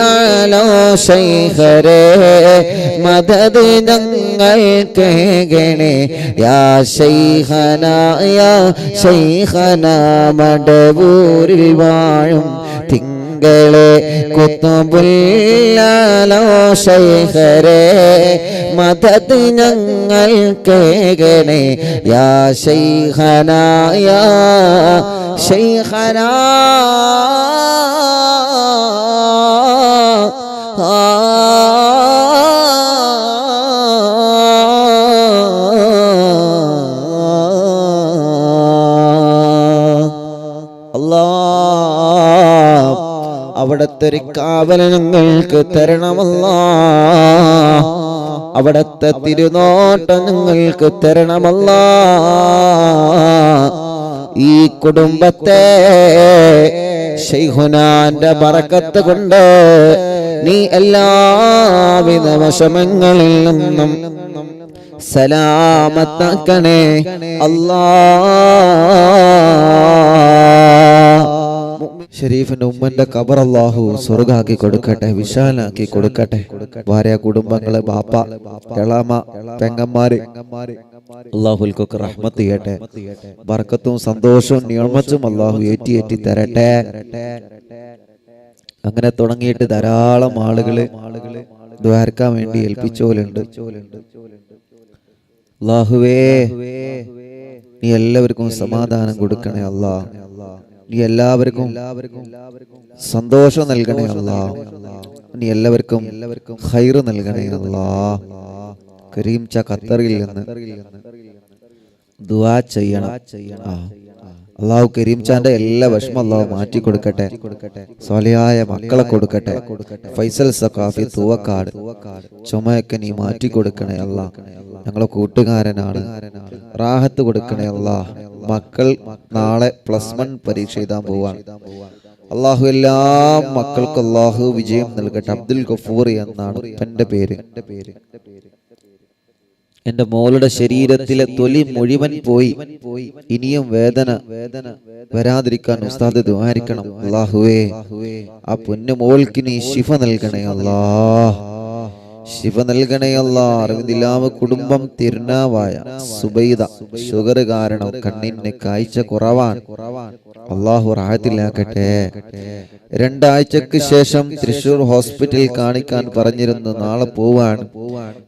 ആലോ ശൈഖരേ മദദ് ഞങ്ങൾക്കേകണേ യാ ശൈഖന യാ ശൈഖന മടവൂരിൽ വാഴും തിങ്കളെ കുത്തുബുൽ ആലോ ശൈഖരേ മദദ് ഞങ്ങൾക്കേകണേ യാ ശൈഖന യാ ശൈഖന അവിടത്തെ ഒരു കാവൽ ഞങ്ങൾക്ക് തരണമല്ലാ അവിടത്തെ തിരുനോട്ടം ഞങ്ങൾക്ക് തരണമല്ലാ ഈ കുടുംബത്തെ ശൈഖുനാന്റെ ബറക്കത്ത് കൊണ്ട് നീ എല്ലാവിധ വിഷമങ്ങളിൽ നിന്നും സലാമത്താക്കണേ അല്ലാ. ഷരീഫിന്റെ ഉമ്മന്റെ ഖബർ അല്ലാഹു സ്വർഗ്ഗാക്കി കൊടുക്കട്ടെ, വിശാലാക്കി കൊടുക്കട്ടെ. ഭാര്യ, കുടുംബങ്ങള്, ബാപ്പ, എളാമ, പെങ്ങന്മാര് അല്ലാഹുൽക്കൊക്കെ റഹ്മത്ത് ചെയ്യട്ടെ. ബർക്കത്തും സന്തോഷവും നിഅമത്തും അല്ലാഹു ഏറ്റി തരട്ടെ. അങ്ങനെ തുടങ്ങിയിട്ട് ധാരാളം ആളുകള് ദ്വാരക്കാൻ വേണ്ടി ഏൽപ്പിച്ചോലുണ്ട്. അല്ലാഹുവേ, നീ എല്ലാവർക്കും സമാധാനം കൊടുക്കണേ അല്ലാ. നീ എല്ലാവർക്കും സന്തോഷം നൽകണേ അല്ലാ. നീ എല്ലാവർക്കും ഖൈറ് നൽകണേ അല്ലാ. കരീം ച ഖത്തറിൽ നിന്ന് ദുആ ചെയ്യണം. അല്ലാഹു കരീം ചാന്റെ എല്ലാ വിഷമം അല്ലാഹു മാറ്റി കൊടുക്കട്ടെ. സ്വാലിഹായ മക്കളെ കൊടുക്കട്ടെ. ഫൈസൽ സഖാഫി തൂവക്കാട് ചുമയൊക്കെ നീ മാറ്റി കൊടുക്കണേ അല്ലാ. ഞങ്ങളെ കൂട്ടുകാരനാണ്, റാഹത്ത് കൊടുക്കണേ അല്ലാ. മക്കൾ നാളെ +1 പരീക്ഷ എഴുതാൻ പോവാണ്. അല്ലാഹു എല്ലാ മക്കൾക്കും അല്ലാഹു വിജയം നൽകട്ടെ. അബ്ദുൽ ഗഫൂർ എന്നാണ് എന്റെ പേര്. എന്റെ മോളുടെ ശരീരത്തിലെ തൊലി മുഴുവൻ പോയി. ഇനിയും വേദന വരാതിരിക്കാൻ ഉസ്താദ് ദുആരിക്കണം. അല്ലാഹുവേ, ആ പൊന്നു മോൾക്ക് നീ ശിഫ നൽകണേ അല്ലാ. ശിഫ നൽകണേ അല്ലാ. അറിവിന്ദിലാവ് കുടുംബം തിരുനാവായ സുബൈദ ഷുഗർ കാരണം കണ്ണിന് കാഴ്ച കുറവാണ്. അള്ളാഹു റാഹത്തിലാക്കട്ടെ. 2 ആഴ്ചക്ക് ശേഷം തൃശൂർ ഹോസ്പിറ്റലിൽ കാണിക്കാൻ പറഞ്ഞിരുന്നു. നാളെ പോവാണ്.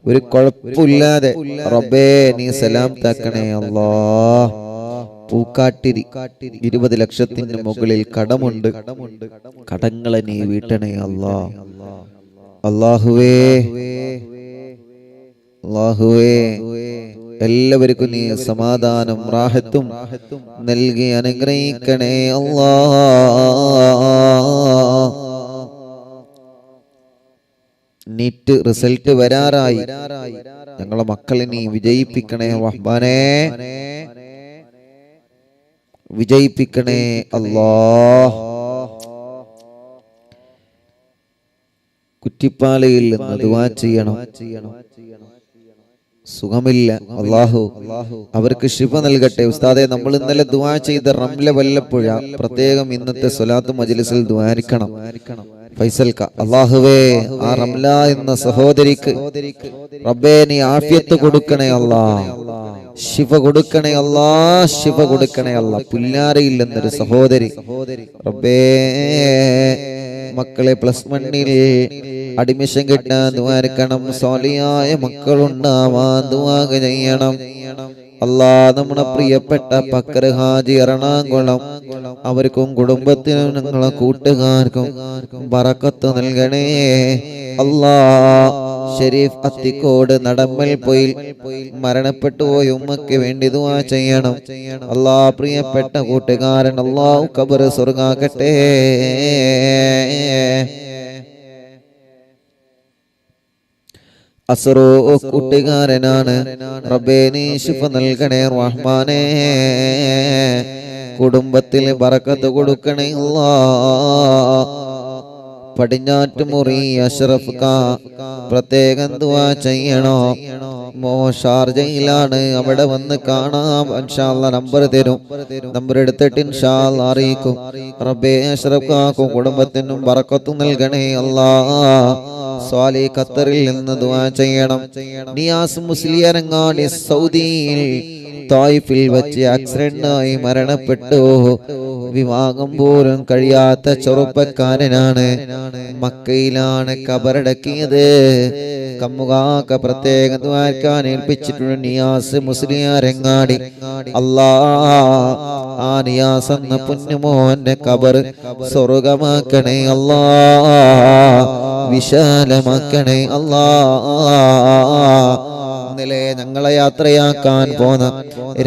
ഒരു കുഴപ്പമില്ലാതെ റബ്ബേ നീ സലാം താക്കണേ അല്ലാ. പൂക്കാട്ടിരി 20 ലക്ഷത്തിന് മുകളിൽ കടമുണ്ട്. കടങ്ങളെ നീ വീട്ടണേ അല്ലാ. അല്ലാഹുവേ അല്ലാഹുവേ എല്ലാവർക്കും നീ സമാധാനം റാഹത്തും നൽകി അനുഗ്രഹിക്കണേ അല്ലാ. NEET result വരാറായി. ഞങ്ങളെ മക്കളെ നീ വിജയിപ്പിക്കണേ റഹ്മാനേ, വിജയിപ്പിക്കണേ അല്ലാഹ്. കുറ്റിപ്പാലയിൽ നിന്ന് ദുആ ചെയ്യണം. സുഖമില്ല, അല്ലാഹു അവർക്ക് ശിഫ നൽകട്ടെ. ഉസ്താദെ, നമ്മൾ ഇന്നലെ ദുആ ചെയ്ത റംല വല്ലപ്പുഴ പ്രത്യേകം ഇന്നത്തെ സ്വലാത്ത് മജ്ലിസിൽ ദുആരിക്കണം. ഫൈസൽക്ക, അല്ലാഹുവേ ആ റംല എന്ന സഹോദരിക്ക് റബ്ബേ നീ ആഫിയത്ത് കൊടുക്കണേ അല്ലാ, ശിഫ കൊടുക്കണേ അല്ലാ, ശിഫ കൊടുക്കണേ അല്ലാ. പുല്ലാരയിൽ എന്നൊരു സഹോദരി റബ്ബേ മക്കളെ +1 അഡ്മിഷൻ കിട്ടാൻ ദുആരിക്കണം. സ്വാലിഹായ മക്കളുണ്ടാവാൻ ദുആ ചെയ്യണം അല്ലാ. നമ്മുടെ പ്രിയപ്പെട്ട പക്കർ ഹാജി എറണാകുളം, അവർക്കും കുടുംബത്തിനും ഞങ്ങളെ കൂട്ടുകാർക്കും ബറക്കത്ത് നൽകണേ അല്ലാ. ഷരീഫ് അത്തിക്കോട് നടമ്മൽ പോയി മരണപ്പെട്ടു പോയ ഉമ്മക്ക് വേണ്ടി ദുആ ചെയ്യണം അല്ലാ. പ്രിയപ്പെട്ട കൂട്ടുകാരൻ അല്ലാഹു ഖബർ സ്വർഗ്ഗാക്കട്ടെ. അസ്റോ കൂട്ടുകാരനാണ്. റബ്ബേ നീ ശിഫ നൽകണേ റഹ്മാനേ, കുടുംബത്തിൽ ബറക്കത്ത് കൊടുക്കണേ അല്ലാഹ്. പടിഞ്ഞാറ്റുമുറി അഷ്റഫ് കാ പ്രത്യേകം ദുആ ചെയ്യണോ. ഷാർജയിലാണ്, അവിടെ വന്ന് കാണാം ഇൻഷാ അല്ലാഹ്. നമ്പർ തരും, നമ്പർ എടുത്തിട്ട് ഇൻഷാ അല്ലാഹ് അറിയിക്കും. റബ്ബേ അഷ്റഫ് കാക്കും കുടുംബത്തിനും ബറക്കത്ത് നൽകണേ അല്ലാഹ്. സ്വാലി ഖത്തറിൽ നിന്ന് ദുആ ചെയ്യണം. നിയാസ് മുസ്ലിയാരങ്ങാടി സൗദിയിൽ തായിഫിൽ വെച്ച് ആക്സിഡന്റായി മരണപ്പെട്ടു. വിവാഹം പോലും കഴിയാത്ത ചെറുപ്പക്കാരനാണ്. മക്കയിലാണ് ഖബറടക്കിയത്. കമ്മുകാക്ക പ്രത്യേകം ദ്വാരക്കാൻ ഏൽപ്പിച്ചിട്ടുണ്ട്. നിയാസ് മുസ്ലിയാരങ്ങാടി അല്ലാ, ആ നിയാസ് എന്ന പൊന്നുമോന്റെ ഖബർ സ്വർഗമാക്കണേ അല്ലാ, വിശാലമാക്കണേ അല്ലാ. ഇന്നലെ ഞങ്ങളെ യാത്രയാക്കാൻ പോന്ന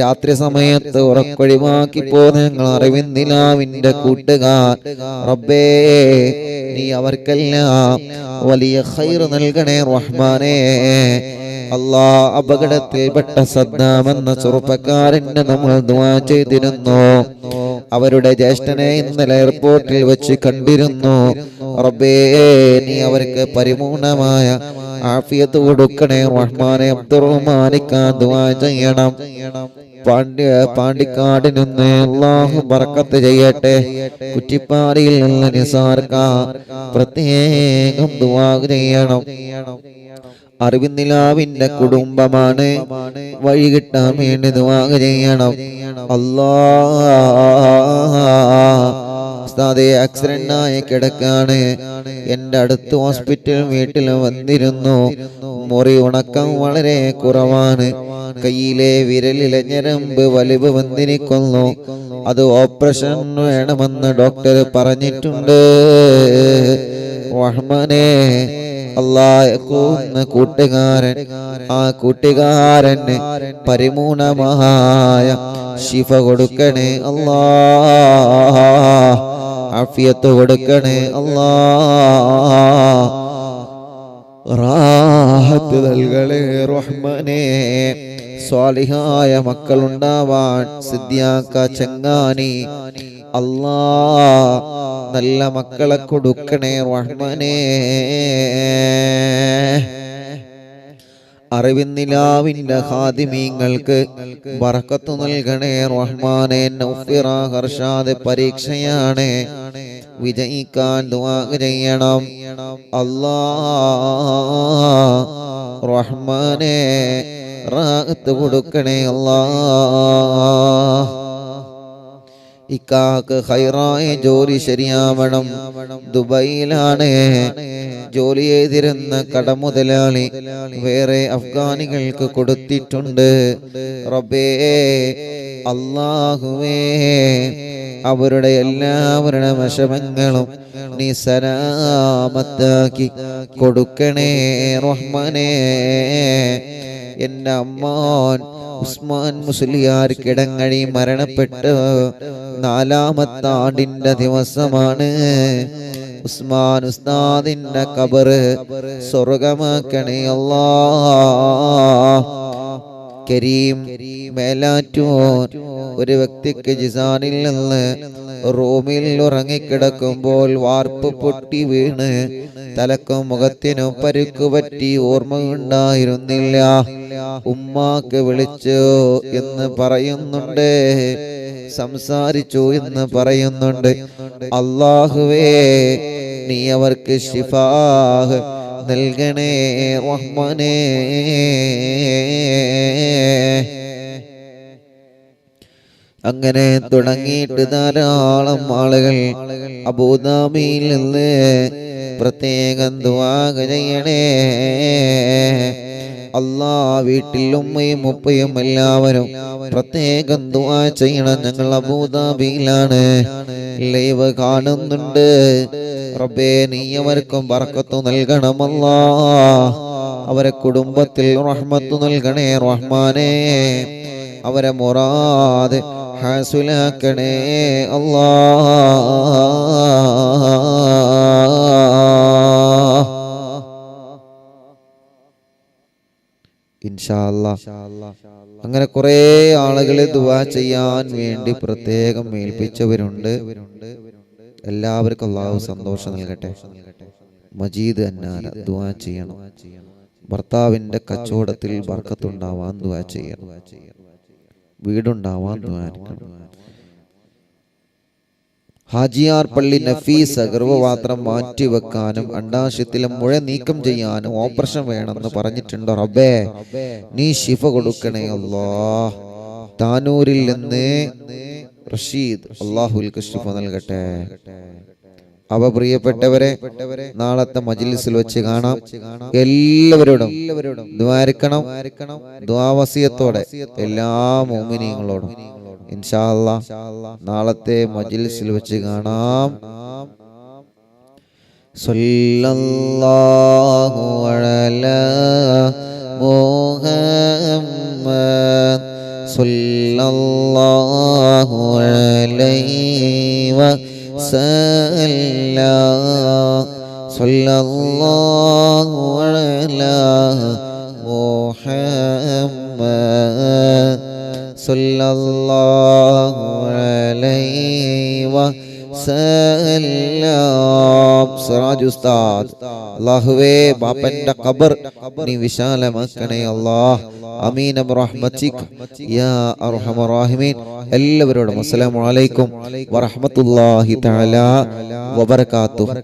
രാത്രി സമയത്ത് ഉറക്കൊഴിവാക്കി പോന്ന ഞങ്ങൾ അറിവിന്ദിലാവിന്റെ കൂട്ടുകാർ റബ്ബേ നീ അവർക്കെല്ലാം വലിയ ഖൈർ നൽകണേ റഹ്മാനേ അല്ലാ. അപകടത്തിൽപ്പെട്ട സദ്ദാം എന്ന ചെറുപ്പക്കാരന് നമ്മൾ ദുആ ചെയ്തിരുന്നു. അവരുടെ ജ്യേഷ്ഠനെ ഇന്നലെ എയർപോർട്ടിൽ വെച്ച് കണ്ടിരുന്നു. റബ്ബേ നീ അവർക്ക് പരിപൂർണമായ ആഫിയത്ത് കൊടുക്കണേ റഹ്മാനെ. അബ്ദുറഹ്മാനിക്കാൻ ദുആ ചെയ്യണം. പാണ്ടിക്കാട് നിന്ന് അല്ലാഹു ബറക്കത്ത് ചെയ്യട്ടെ. കുറ്റിപ്പാടിയിൽ നിന്ന് നിസാർക്ക പ്രത്യേകം ദുആ ചെയ്യണം. അറിവിന്ദിലാവിന്റെ കുടുംബമാണ്, വഴി കിട്ടാൻ വേണ്ടി ദുആ ചെയ്യണം അല്ലാഹ്. ആക്സിഡന്റായി കിടക്കാണ്. എന്റെ അടുത്ത് ഹോസ്പിറ്റൽ വീട്ടിൽ വന്നിരുന്നു. മുറി ഉണക്കം വളരെ കുറവാണ്. കയ്യിലെ വിരലിലെ ഞരമ്പ് വലിവ് വന്നിരിക്കുന്നു. അത് ഓപ്പറേഷൻ വേണമെന്ന് ഡോക്ടർ പറഞ്ഞിട്ടുണ്ട്. റഹ്മാനേ അല്ലാഹ് കൂട്ടുകാരൻ, ആ കൂട്ടുകാരന് പരിപൂർണമായ ശിഫ കൊടുക്കണേ അല്ലാഹ്, ആഫിയത്ത് കൊടുക്കണേ അല്ലാഹ്, റാഹത്ത് നൽകണേ റഹ്മാനേ. സ്വാലിഹായ മക്കളുണ്ടാവാൻ സിദ്ദിയാക്ക ചങ്ങാനി അല്ലാഹ് നല്ല മക്കളെ കൊടുക്കണേ റഹ്മാനേ. അറിവിന്നിലാവിന്റെ ഖാദിമീങ്ങൾക്ക് ബറക്കത്ത് നൽകണേ റഹ്മാനെ. നൗഫിറ ഹർഷാദ് പരീക്ഷയാണ്, വിജയിക്കാൻ ദുആ ചെയ്യണം അല്ലാഹ്. റഹ്മാനെ റാഹത്ത് കൊടുക്കണേ അല്ലാഹ്. ഇക്കാക്ക് ഹൈറായ ജോലി ശരിയാവണം. ദുബൈയിലാണ് ജോലി ചെയ്തിരുന്ന കടമുതലാളി വേറെ അഫ്ഗാനികൾക്ക് കൊടുത്തിട്ടുണ്ട്. റബ്ബേ അല്ലാഹുവേ, അവരുടെ എല്ലാവരുടെ വിഷമങ്ങളും നീ സലാമത്താക്കി കൊടുക്കണേ റഹ്മാനേ. എൻ്റെ അമ്മാൻ ഉസ്മാൻ മുസ്ലിയാർ കിടങ്ങഴി മരണപ്പെട്ട് 4-ാമത്തെ ആണ്ടിന്റെ ദിവസമാണ്. ഉസ്മാൻ ഉസ്താദിന്റെ ഖബറ് സ്വർഗമാക്കണേ അല്ലാഹ്. കരീം മേലാറ്റൂർ ഒരു വ്യക്തിക്ക് ജിസാനിൽ നിന്ന് റൂമിൽ ഉറങ്ങിക്കിടക്കുമ്പോൾ വാർപ്പ് പൊട്ടി വീണ് തലക്കും മുഖത്തിനും പരുക്ക് പറ്റി ഓർമ്മയുണ്ടായിരുന്നില്ല. ഉമ്മാക്ക് വിളിച്ചു എന്ന് പറയുന്നുണ്ട്, സംസാരിച്ചു എന്ന് പറയുന്നുണ്ട്. അല്ലാഹുവേ, നീ അവർക്ക് ശിഫാഹ് നൽകണേ റഹ്മാനേ. അങ്ങനെ തുടങ്ങിയിട്ട് ധാരാളം ആളുകൾ അബൂദാബിയിൽ നിന്ന് പ്രത്യേകം ദുആ ചെയ്യണേ അല്ലാ. വീട്ടിൽ ഉമ്മയും ഉപ്പയും എല്ലാവരും പ്രത്യേകം ദുആ ചെയ്യണം. ഞങ്ങൾ അബൂദാബിയിലാണ്, ലൈവ് കാണുന്നുണ്ട്. റബ്ബേ, നീ അവർക്കും ബർക്കത്ത് നൽകണം അല്ലാ. അവരെ കുടുംബത്തിൽ റഹ്മത്ത് നൽകണേ റഹ്മാനേ. അവരെ മുറാദ് ഹാസിലാക്കണേ അല്ലാ. ഇൻഷാ അല്ലാഹ്. അങ്ങനെ കുറെ ആളുകളെ ദുആ ചെയ്യാൻ വേണ്ടി പ്രത്യേകം ഏൽപ്പിച്ചവരുണ്ട്. എല്ലാവർക്കും അല്ലാഹു സന്തോഷം നൽകട്ടെ. മജീദ് അന്നാര ദുആ ചെയ്യണം. ഭർത്താവിന്റെ കച്ചവടത്തിൽ ബർക്കത്തുണ്ടാവാൻ ദുആ ചെയ്യണം. വീടുണ്ടാവാൻ ദുആ ചെയ്യണം. ഹാജിയാർ പള്ളി നഫീസ് ഗർഭപാത്രം മാറ്റിവെക്കാനും അണ്ടാശയത്തിലെ മുഴ നീക്കം ചെയ്യാനും ഓപ്പറേഷൻ വേണമെന്ന് പറഞ്ഞിട്ടുണ്ട്. റബ്ബേ, നീ ശിഫ കൊടുക്കണേ അല്ലാഹ്. താനൂരിൽ നിന്ന് റഷീദ്, അല്ലാഹുവിൽക്ക് ശിഫ നൽകട്ടെ. അവ പ്രിയപ്പെട്ടവരെ, നാളത്തെ മജ്ലിസിൽ വെച്ച് കാണാം. എല്ലാവരോടും ദുആരിക്കണം, ദുആവസിയത്തോടെ എല്ലാ മുഅ്മിനീങ്ങളോടും ഇൻഷാ അല്ലാഹ്. നാളത്തെ മജ്ലിസിൽ വെച്ച് കാണാം. സല്ലല്ലാഹു അലാ മുഹമ്മദ് സല്ലല്ലാഹു അലൈഹി വസല്ലം സല്ലല്ലാഹു അലാ മുഹമ്മദ് സല്ലല്ലാഹു അലൈഹി വസല്ലം. സിറാജ് ഉസ്താദ്, അല്ലാഹുവേ, ബാപ്പന്റെ ഖബർ നീ വിശാലമാക്കണേ അല്ലാഹ്. ആമീൻ ബിറഹ്മതിക യാ അർഹമർ റഹീമീൻ. എല്ലാവരോടും അസ്സലാമു അലൈക്കും വറഹ്മത്തുള്ളാഹി തആല വബറകാതുഹു.